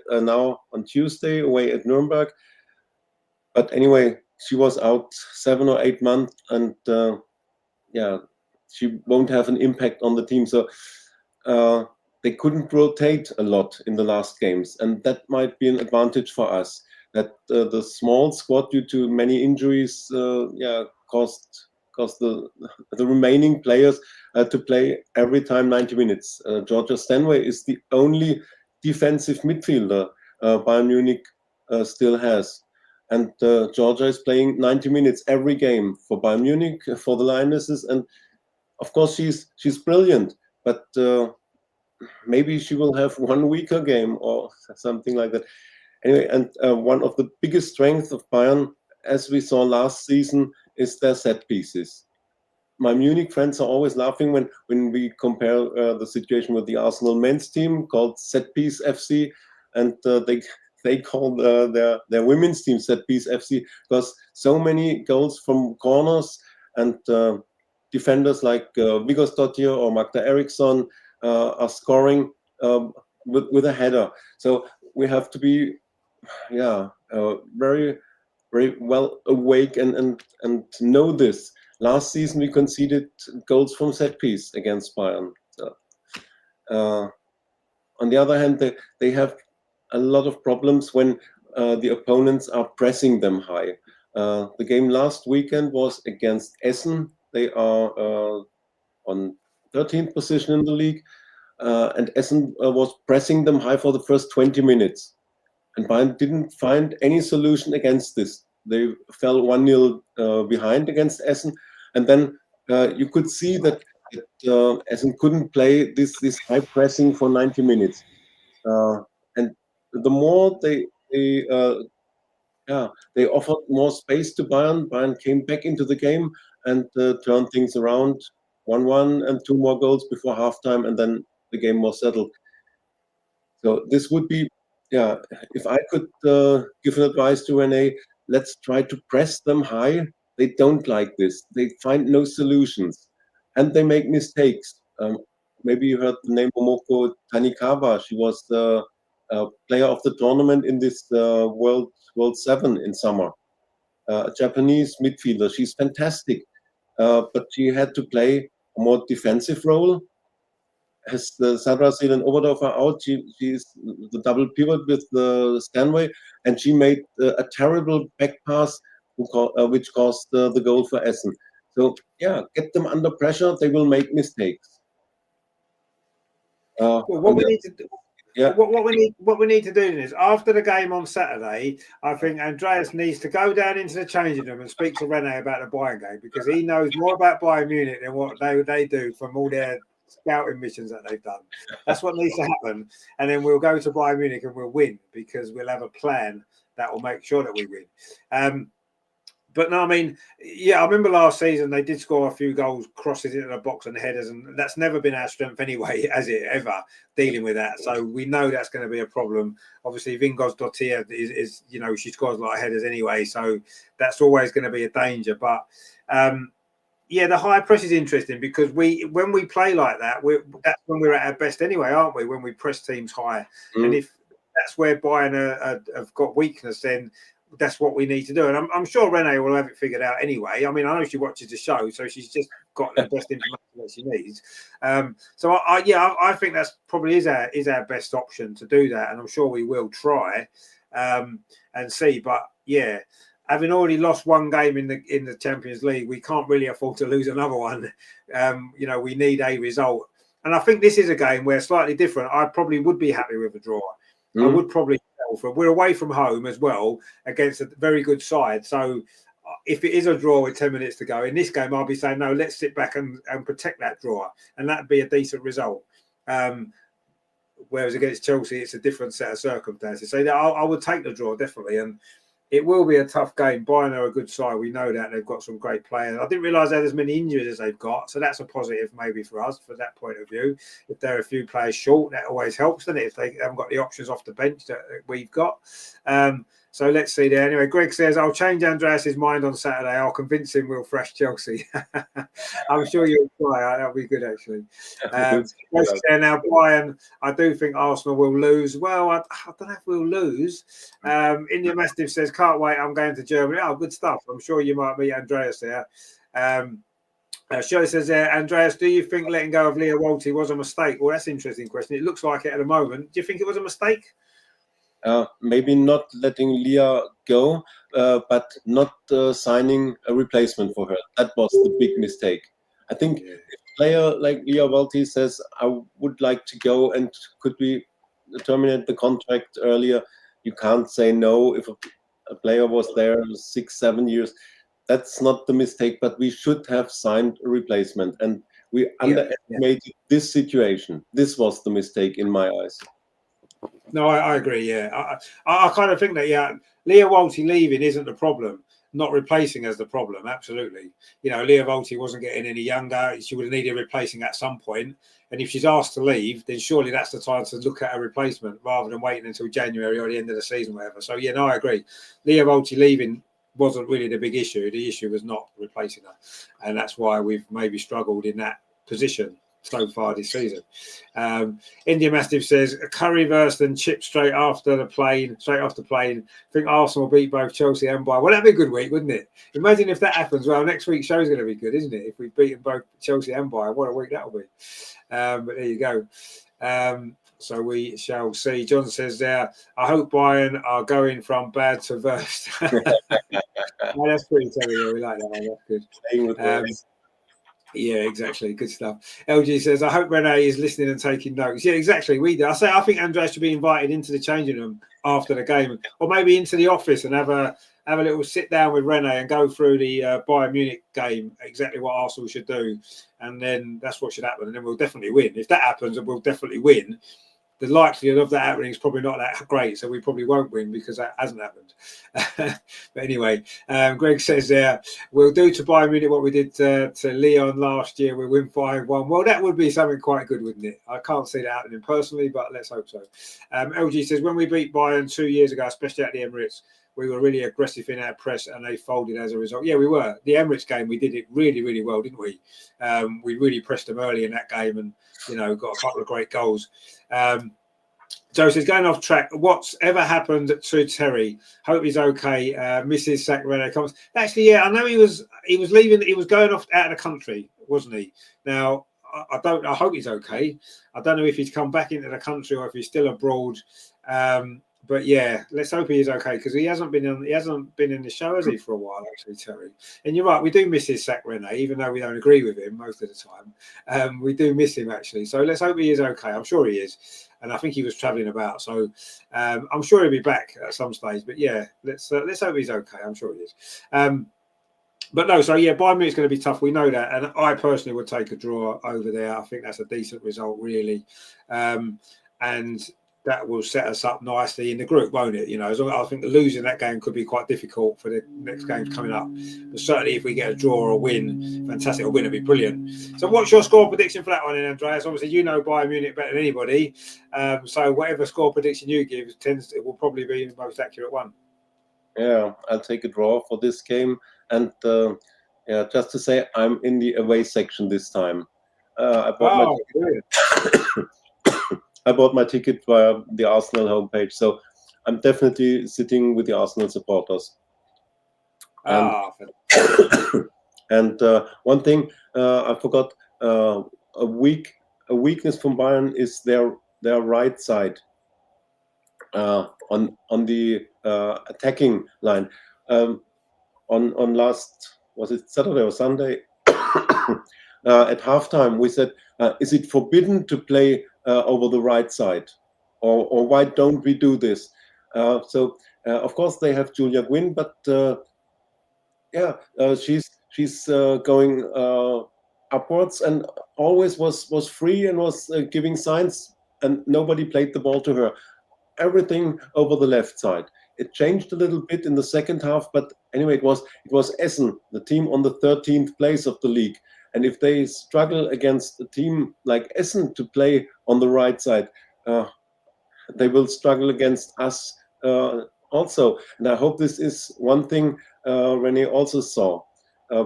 now on Tuesday away at Nuremberg. But anyway, she was out 7 or 8 months, and yeah, she won't have an impact on the team. So they couldn't rotate a lot in the last games, and that might be an advantage for us. That the small squad, due to many injuries, caused the remaining players to play every time 90 minutes. Georgia Stanway is the only defensive midfielder Bayern Munich still has. And Georgia is playing 90 minutes every game for Bayern Munich, for the Lionesses. And of course, she's brilliant, but maybe she will have one weaker game or something like that. Anyway, and one of the biggest strengths of Bayern, as we saw last season, is their set pieces. My Munich friends are always laughing when we compare the situation with the Arsenal men's team called Set Piece FC, and they call their women's team Set Piece FC because so many goals from corners and defenders like Viggorsdottir or Magda Eriksson are scoring with a header. So we have to be very, very well awake and know this. Last season we conceded goals from set piece against Bayern. So, on the other hand, they have a lot of problems when the opponents are pressing them high. The game last weekend was against Essen, They are on 13th position in the league, and Essen was pressing them high for the first 20 minutes. And Bayern didn't find any solution against this. They fell 1-0 behind against Essen, and then you could see that Essen couldn't play this high pressing for 90 minutes. And the more they offered more space to Bayern. Bayern came back into the game and turned things around, 1-1 and 2 more goals before halftime, and then the game was settled. So this would be, if I could give an advice to Rene, let's try to press them high. They don't like this. They find no solutions, and they make mistakes. Maybe you heard the name Momoko Tanikawa. She was the player of the tournament in this World 7 in summer. A Japanese midfielder. She's fantastic, but she had to play a more defensive role. Has Sandra Seelen Oberdorfer out? She's the double pivot with Stanway, and she made a terrible back pass, which caused the goal for Essen. So get them under pressure. They will make mistakes. Well, what we need to do. Yeah. What we need to do is, after the game on Saturday, I think Andreas needs to go down into the changing room and speak to Rene about the Bayern game, because he knows more about Bayern Munich than what they do from all their scouting missions that they've done. That's what needs to happen, and then we'll go to Bayern Munich and we'll win, because we'll have a plan that will make sure that we win. But no, I mean, I remember last season they did score a few goals, crosses into the box and headers, and that's never been our strength anyway, has it ever, dealing with that? So we know that's going to be a problem. Obviously, Vingos Dottir is she scores a lot of headers anyway, so that's always going to be a danger. But the high press is interesting, because when we play like that, that's when we're at our best anyway, aren't we? When we press teams high, and if that's where Bayern have got weakness, then that's what we need to do. And I'm sure Rene will have it figured out anyway. I mean, I know she watches the show, so she's just got the best information that she needs. So I think that's probably is our best option to do that, and I'm sure we will try and see. But having already lost one game in the Champions League, we can't really afford to lose another one. We need a result, and I think this is a game where slightly different. I probably would be happy with a draw. I would probably. We're away from home as well against a very good side. So if it is a draw with 10 minutes to go in this game, I'll be saying, no, let's sit back and protect that draw. And that'd be a decent result. Whereas against Chelsea, it's a different set of circumstances. So I would take the draw, definitely. And it will be a tough game. Bayern are a good side. We know that. They've got some great players. I didn't realise they had as many injuries as they've got. So that's a positive maybe for us, for that point of view. If there are a few players short, that always helps, doesn't it? If they haven't got the options off the bench that we've got. So let's see there. Anyway, Greg says, I'll change Andreas's mind on Saturday. I'll convince him we'll thrash Chelsea. I'm sure you'll try. That'll be good, actually. Now, Bayern, I do think Arsenal will lose. Well, I don't know if we'll lose. India Mastiff says, can't wait. I'm going to Germany. Oh, good stuff. I'm sure you might meet Andreas there. Shirley says, Andreas, do you think letting go of Leah Walty was a mistake? Well, that's an interesting question. It looks like it at the moment. Do you think it was a mistake? Maybe not letting Leah go, but not signing a replacement for her. That was the big mistake. I think if a player like Leah Walty says, I would like to go, and could we terminate the contract earlier, you can't say no if a player was there 6-7 years. That's not the mistake, but we should have signed a replacement. And we underestimated this situation. This was the mistake in my eyes. No, I agree. Yeah, I kind of think that Leah Walty leaving isn't the problem. Not replacing is the problem. Absolutely. Leah Walty wasn't getting any younger. She would have needed replacing at some point. And if she's asked to leave, then surely that's the time to look at a replacement rather than waiting until January or the end of the season, whatever. So no, I agree. Leah Walty leaving wasn't really the big issue. The issue was not replacing her, and that's why we've maybe struggled in that position so far this season. India Mastiff says Curryverse and chip straight off the plane. I think Arsenal beat both Chelsea and Bayern. Well, that'd be a good week, wouldn't it? Imagine if that happens. Well, next week's show's going to be good, isn't it? If we've beaten both Chelsea and Bayern, what a week that'll be. But there you go. So we shall see. John says there, I hope Bayern are going from bad to worst. That's pretty terrible. We like that one. That's good. Yeah, exactly. Good stuff. LG says, I hope Renee is listening and taking notes. Yeah, exactly. We do. I think Andreas should be invited into the changing room after the game, or maybe into the office and have a little sit down with Renee and go through the Bayern Munich game, exactly what Arsenal should do. And then that's what should happen. And then we'll definitely win. If that happens, we'll definitely win. The likelihood of that happening is probably not that great, so we probably won't win because that hasn't happened. But anyway, Greg says there, we'll do to Bayern Munich what we did to Lyon last year. We'll win 5-1. Well, that would be something quite good, wouldn't it? I can't see that happening personally, but let's hope so. LG says, when we beat Bayern 2 years ago, especially at the Emirates, we were really aggressive in our press and they folded as a result. Yeah, we were. The Emirates game, we did it really, really well, didn't we? We really pressed them early in that game and, got a couple of great goals. Joe says, going off track, what's ever happened to Terry? Hope he's okay. Mrs. Sacramento comments. Actually, yeah, I know he was leaving. He was going off out of the country, wasn't he? Now, I hope he's okay. I don't know if he's come back into the country or if he's still abroad. But yeah, let's hope he is okay because he hasn't been in the show, has he, for a while, actually, Terry. And you're right, we do miss his Sac Rene, even though we don't agree with him most of the time. We do miss him, actually. So let's hope he is okay. I'm sure he is. And I think he was travelling about. So I'm sure he'll be back at some stage. But yeah, let's hope he's okay. I'm sure he is. But no, so yeah, Bayern Munich's going to be tough. We know that. And I personally would take a draw over there. I think that's a decent result, really. And that will set us up nicely in the group, won't it? I think losing that game could be quite difficult for the next games coming up. But certainly if we get a draw or a win, fantastic. A win would be brilliant. So what's your score prediction for that one, Andreas? Obviously, Bayern Munich better than anybody. So whatever score prediction you give, it will probably be the most accurate one. Yeah, I'll take a draw for this game. And just to say, I'm in the away section this time. I bought my ticket via the Arsenal homepage, so I'm definitely sitting with the Arsenal supporters. And one thing I forgot: a weakness from Bayern is their right side on the attacking line. On last, was it Saturday or Sunday? At halftime, we said, "Is it forbidden to play over the right side, or why don't we do this?" So of course they have Julia Gwynn, but she's going upwards and always was free and was giving signs, and nobody played the ball to her. Everything over the left side. It changed a little bit in the second half, but anyway, it was Essen, the team on the 13th place of the league. And if they struggle against a team like Essen to play on the right side, they will struggle against us also. And I hope this is one thing René also saw,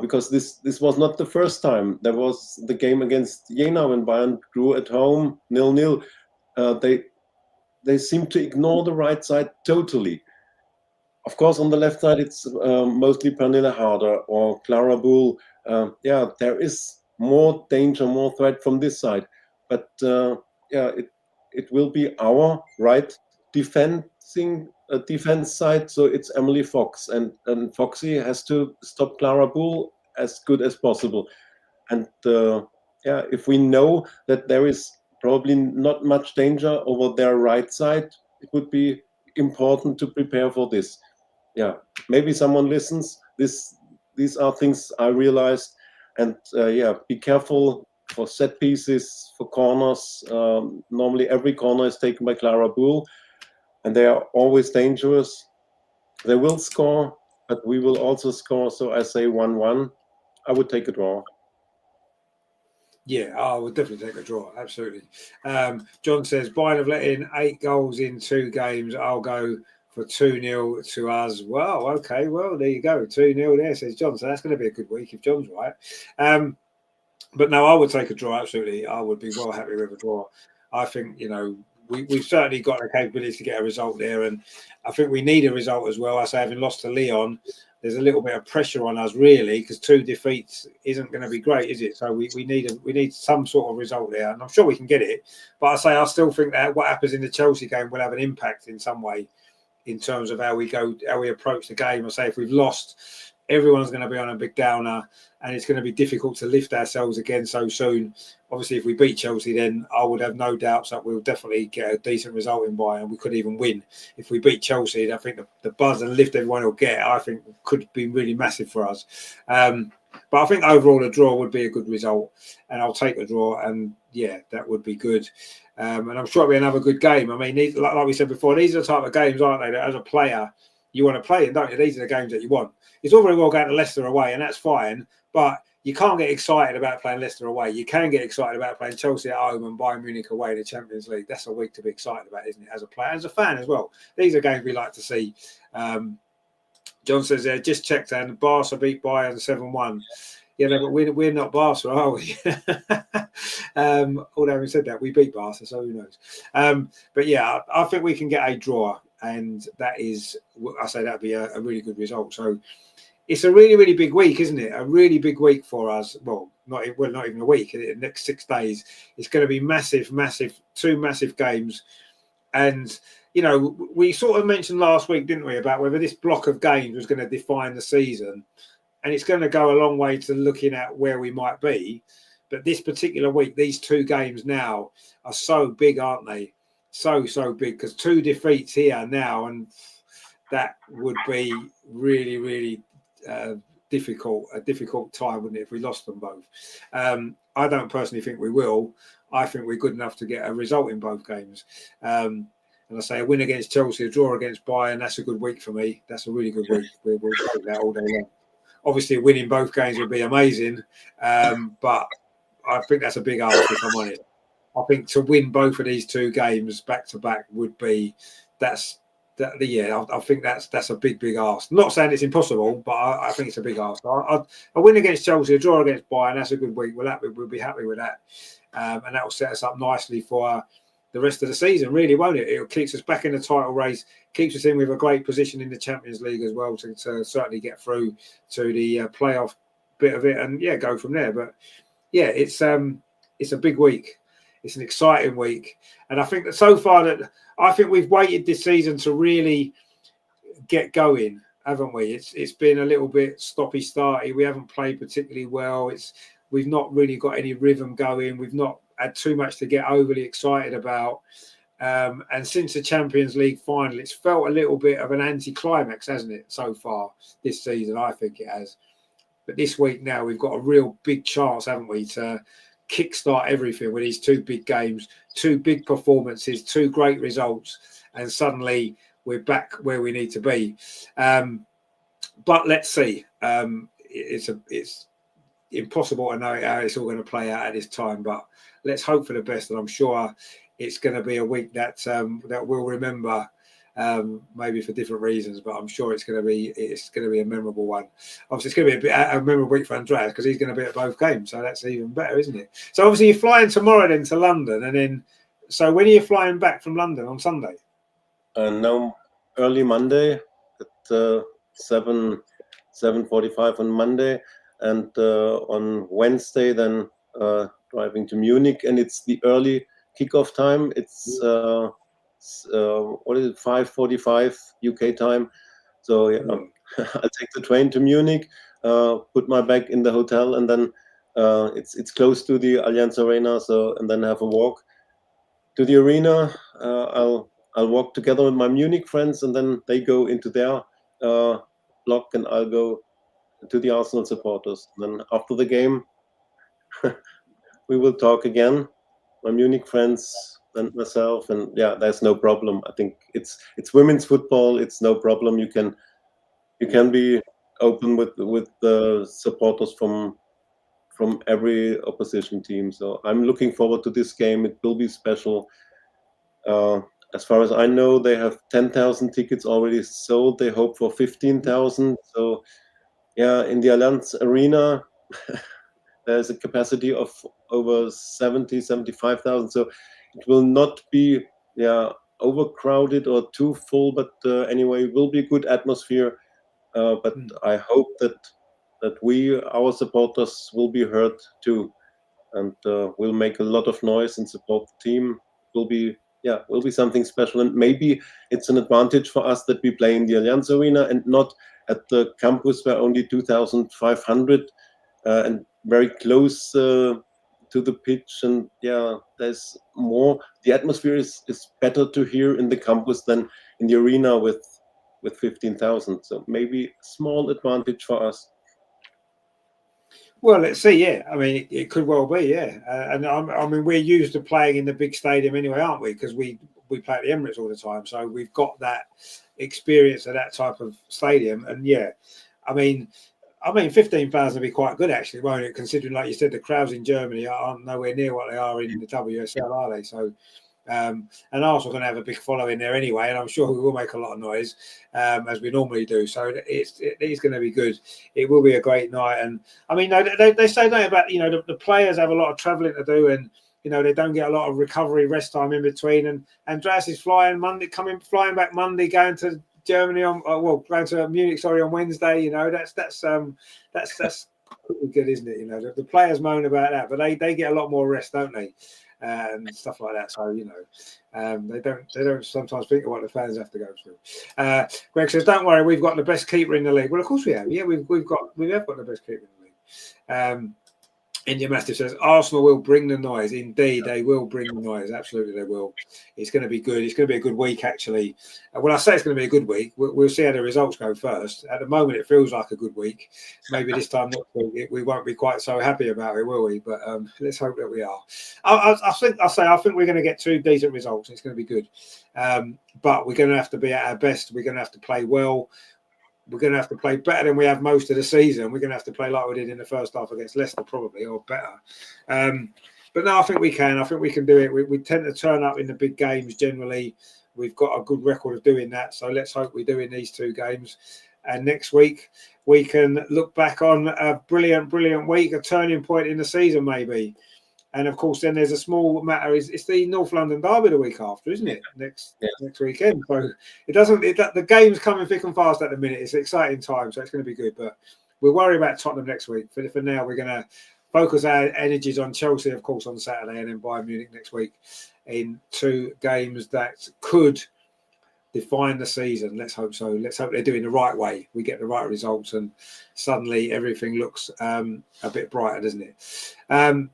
because this was not the first time. There was the game against Jena when Bayern drew at home 0-0. They seem to ignore the right side totally. Of course, on the left side, it's mostly Pernille Harder or Clara Bull. There is more danger, more threat from this side. But it will be our right defense side. So it's Emily Fox. And Foxy has to stop Clara Bull as good as possible. And if we know that there is probably not much danger over their right side, it would be important to prepare for this. Yeah, maybe someone listens. These are things I realized, and be careful for set pieces, for corners. Normally, every corner is taken by Clara Bull, and they are always dangerous. They will score, but we will also score. So I say 1-1. I would take a draw. Yeah, I would definitely take a draw. Absolutely. John says, Bayern have let in 8 goals in 2 games. I'll go for 2-0 to us. Well, okay. Well, there you go. 2-0 there, says John. So that's going to be a good week if John's right. But no, I would take a draw. Absolutely. I would be well happy with a draw. I think, we've certainly got the capability to get a result there. And I think we need a result as well. I say, having lost to Lyon, there's a little bit of pressure on us, really, because 2 defeats isn't going to be great, is it? So we need some sort of result there, and I'm sure we can get it. But I still think that what happens in the Chelsea game will have an impact in some way in terms of how we approach the game. I say if we've lost, everyone's going to be on a big downer, and it's going to be difficult to lift ourselves again so soon. Obviously, if we beat Chelsea, then I would have no doubts that we'll definitely get a decent result in Bayern, and we could even win. If we beat Chelsea, I think the buzz and lift everyone will get, I think, could be really massive for us. But I think overall a draw would be a good result, and I'll take a draw, and yeah, that would be good. And I'm sure it'll be another good game. I mean, like we said before, these are the type of games, aren't they, that as a player you want to play in, don't you? These are the games that you want. It's all very well going to Leicester away, and that's fine, but you can't get excited about playing Leicester away. You can get excited about playing Chelsea at home and Bayern Munich away in the Champions League. That's a week to be excited about, isn't it, as a player, as a fan as well. These are games we like to see. John says there, just checked, and Barca beat Bayern 7-1. Yeah, no, but we're not Barca, are we? Although having said that, we beat Barca, so who knows? But yeah, I think we can get a draw, and that is, I say that'd be a really good result. So it's a really, really big week, isn't it? A really big week for us. Well, not even a week. The next 6 days, it's going to be massive, 2 massive games. And, you know, we sort of mentioned last week, didn't we, about whether this block of games was going to define the season. And it's going to go a long way to looking at where we might be. But this particular week, these 2 games now are so big, aren't they? So big, because 2 defeats here now, and that would be really, really a difficult time, wouldn't it, if we lost them both? I don't personally think we will. I think we're good enough to get a result in both games. And I say a win against Chelsea, a draw against Bayern, that's a good week for me. That's a really good week. We'll take that all day long. Obviously, winning both games would be amazing, but I think that's a big ask, if I'm honest. I think to win both of these 2 games back to back would be I think that's a big ask. Not saying it's impossible, but I think it's a big ask. A win against Chelsea, a draw against Bayern, that's a good week. We'll be happy with that, and that will set us up nicely for the rest of the season, really, won't it? It keeps us back in the title race, keeps us in with a great position in the Champions League as well to certainly get through to the playoff bit of it, and yeah, go from there. But yeah, it's a big week. It's an exciting week, and I think that so far I think we've waited this season to really get going, haven't we? It's been a little bit stoppy-starty. We haven't played particularly well. We've not really got any rhythm going. We've not had too much to get overly excited about. And since the Champions League final, it's felt a little bit of an anti-climax, hasn't it, so far this season? I think it has. But this week now, we've got a real big chance, haven't we, to kickstart everything with these 2 big games, 2 big performances, 2 great results, and suddenly we're back where we need to be. But let's see. It's impossible to know how it's all going to play out at this time, but let's hope for the best. And I'm sure it's going to be a week that we'll remember, maybe for different reasons, but I'm sure it's going to be a memorable one. Obviously, it's going to be a memorable week for Andreas because he's going to be at both games, so that's even better, isn't it? So obviously you're flying tomorrow then to London, and then so when are you flying back from London? On Sunday? No, early Monday at 7:45 on Monday, and on Wednesday then driving to Munich, and it's the early kickoff time. It's what is it, 5:45 UK time? So yeah, I'll take the train to Munich, put my bag in the hotel, and then it's close to the Allianz Arena, so and then have a walk to the arena. I'll walk together with my Munich friends, and then they go into their block, and I'll go to the Arsenal supporters. And then after the game, we will talk again, my Munich friends and myself, and yeah, there's no problem. I think it's women's football. It's no problem. You can be open with the supporters from every opposition team. So I'm looking forward to this game. It will be special. As far as I know, they have 10,000 tickets already sold. They hope for 15,000. So yeah, in the Allianz Arena, there's a capacity of over 75,000. So it will not be overcrowded or too full, but anyway, it will be a good atmosphere. But I hope that our supporters will be heard too, and will make a lot of noise and support the team. It will be yeah, will be something special. And maybe it's an advantage for us that we play in the Allianz Arena and not at the campus where only 2,500 and very close to the pitch. And yeah, there's more. The atmosphere is better to hear in the campus than in the arena with 15,000. So maybe small advantage for us. Well, let's see. Yeah, I mean, it could well be. Yeah, and I mean, we're used to playing in the big stadium anyway, aren't we? Because we play at the Emirates all the time, so we've got that experience of that type of stadium. And yeah, I mean, 15,000 would be quite good, actually, won't it? Considering, like you said, the crowds in Germany aren't nowhere near what they are in the WSL, are they? So, and Arsenal going to have a big following there anyway, and I'm sure we will make a lot of noise as we normally do. So it is going to be good. It will be a great night. And I mean, they say that about, the players have a lot of travelling to do, and they don't get a lot of recovery, rest time in between. And Andreas is flying back Monday, going to Germany going to Munich, on Wednesday. That's pretty good, isn't it? The players moan about that, but they get a lot more rest, don't they? And stuff like that. So they don't sometimes think of what the fans have to go through. Greg says, "Don't worry, we've got the best keeper in the league." Well, of course we have. Yeah, we have got the best keeper in the league. India Mastiff says, "Arsenal will bring the noise." Indeed, they will bring the noise. Absolutely, they will. It's going to be good. It's going to be a good week, actually. When I say it's going to be a good week, we'll see how the results go first. At the moment, it feels like a good week. Maybe this time next week, we won't be quite so happy about it, will we? But let's hope that we are. I think we're going to get 2 decent results. It's going to be good. But we're going to have to be at our best. We're going to have to play well. We're going to have to play better than we have most of the season. We're going to have to play like we did in the first half against Leicester, probably, or better. But no, I think we can. I think we can do it. We tend to turn up in the big games generally. We've got a good record of doing that. So let's hope we do in these 2 games. And next week, we can look back on a brilliant, brilliant week, a turning point in the season, maybe. And of course, then there's a small matter. It's the North London Derby the week after, isn't it? Next weekend. So the game's coming thick and fast at the minute. It's an exciting time, so it's going to be good. But we'll worry about Tottenham next week. For now, we're going to focus our energies on Chelsea, of course, on Saturday, and then Bayern Munich next week in 2 games that could define the season. Let's hope so. Let's hope they're doing the right way. We get the right results, and suddenly everything looks a bit brighter, doesn't it?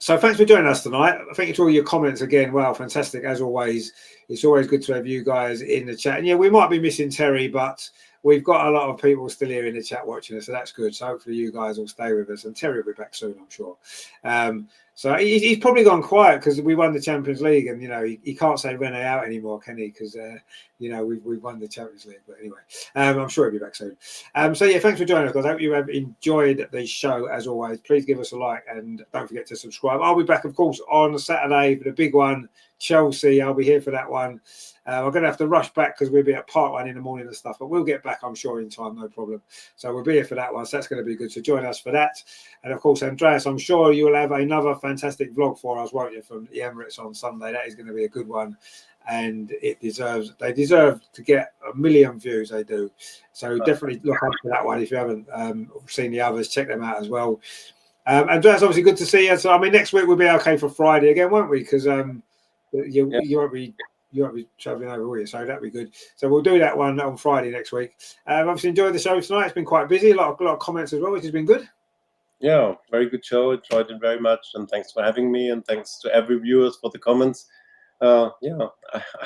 So thanks for joining us tonight. Thank you to all your comments again. Wow, fantastic as always. It's always good to have you guys in the chat. And yeah, we might be missing Terry, but we've got a lot of people still here in the chat watching us, so that's good. So hopefully you guys will stay with us, and Terry will be back soon, I'm sure. So he's probably gone quiet because we won the Champions League, and he can't say Rene out anymore, can he? Because we've won the Champions League. But anyway, I'm sure he'll be back soon. So yeah, thanks for joining us, guys. I hope you have enjoyed the show as always. Please give us a like and don't forget to subscribe. I'll be back, of course, on Saturday for the big one, Chelsea. I'll be here for that one. I'm going to have to rush back because we'll be at Park One in the morning and stuff, but we'll get back, I'm sure, in time, no problem. So we'll be here for that one. So that's going to be good. So join us for that. And of course, Andreas, I'm sure you'll have another fantastic vlog for us, won't you, from the Emirates on Sunday. That is going to be a good one. And they deserve to get 1 million views, they do. So definitely look up for that one. If you haven't seen the others, check them out as well. Andreas, obviously good to see you. So, I mean, next week we'll be okay for Friday again, won't we? Because you won't be travelling over, will you? So that'd be good. So we'll do that one on Friday next week. Obviously enjoyed the show tonight. It's been quite busy. A lot of comments as well, which has been good. Yeah, very good show. Enjoyed it very much, and thanks for having me, and thanks to every viewers for the comments. I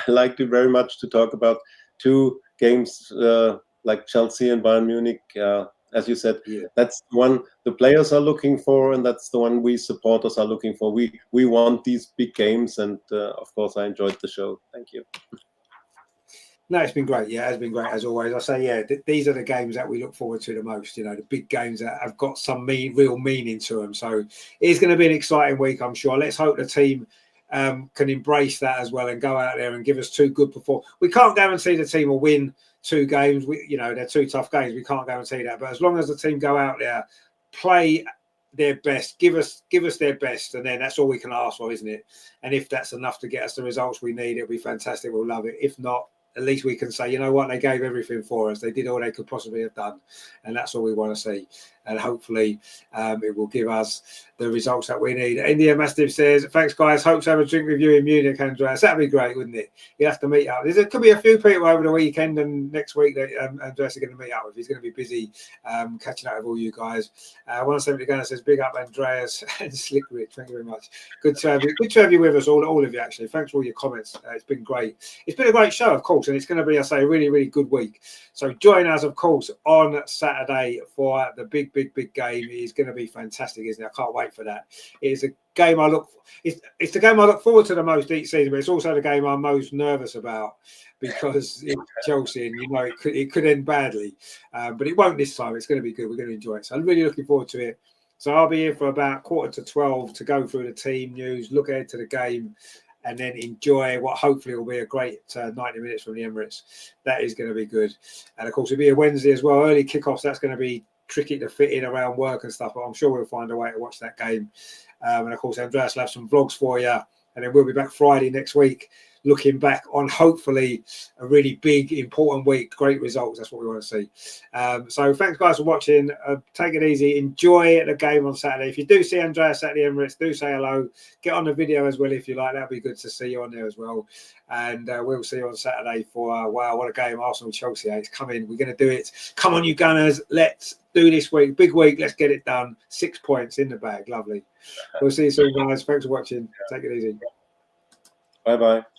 liked it very much to talk about 2 games like Chelsea and Bayern Munich. As you said, that's the one the players are looking for, and that's the one we supporters are looking for. We want these big games, and of course, I enjoyed the show. Thank you. No, it's been great. Yeah, it's been great as always. I say, these are the games that we look forward to the most. The big games that have got some real meaning to them. So it's going to be an exciting week, I'm sure. Let's hope the team can embrace that as well and go out there and give us 2 good performances. We can't guarantee the team will win 2 games. They're 2 tough games. We can't guarantee that. But as long as the team go out there, play their best, give us their best, and then that's all we can ask for, isn't it? And if that's enough to get us the results we need, it'll be fantastic. We'll love it. If not, at least we can say, you know what, they gave everything for us. They did all they could possibly have done. And that's all we want to see. And hopefully it will give us the results that we need. India Mastiff says, thanks, guys. Hope to have a drink with you in Munich, Andreas. That'd be great, wouldn't it? You have to meet up. There could be a few people over the weekend and next week that Andreas is going to meet up with. He's going to be busy catching up with all you guys. 170 Gunner says, big up, Andreas and Slick Rich. Thank you very much. Good to have you. Good to have you with us, all of you, actually. Thanks for all your comments. It's been great. It's been a great show, of course, and it's going to be, I say, a really, really good week. So join us, of course, on Saturday for the big game. It's going to be fantastic, isn't it? I can't wait for that. It's a game it's the game I look forward to the most each season, but it's also the game I'm most nervous about because it's Chelsea, and you know it could end badly, but it won't this time. It's going to be good. We're going to enjoy it. So I'm really looking forward to it. So I'll be here for about 11:45 to go through the team news, look ahead to the game, and then enjoy what hopefully will be a great 90 minutes from the Emirates. That is going to be good. And of course, it'll be a Wednesday as well. Early kickoffs, that's going to be tricky to fit in around work and stuff, but I'm sure we'll find a way to watch that game. And of course, Andreas will have some vlogs for you. And then we'll be back Friday next week, looking back on hopefully a really big, important week. Great results. That's what we want to see. So thanks, guys, for watching. Take it easy. Enjoy the game on Saturday. If you do see Andreas at the Emirates, do say hello. Get on the video as well if you like. That'd be good to see you on there as well. And we'll see you on Saturday for, wow, what a game. Arsenal-Chelsea. It's coming. We're going to do it. Come on, you Gunners. Let's do this week. Big week. Let's get it done. 6 points in the bag. Lovely. We'll see you soon, guys. Thanks for watching. Take it easy. Bye-bye.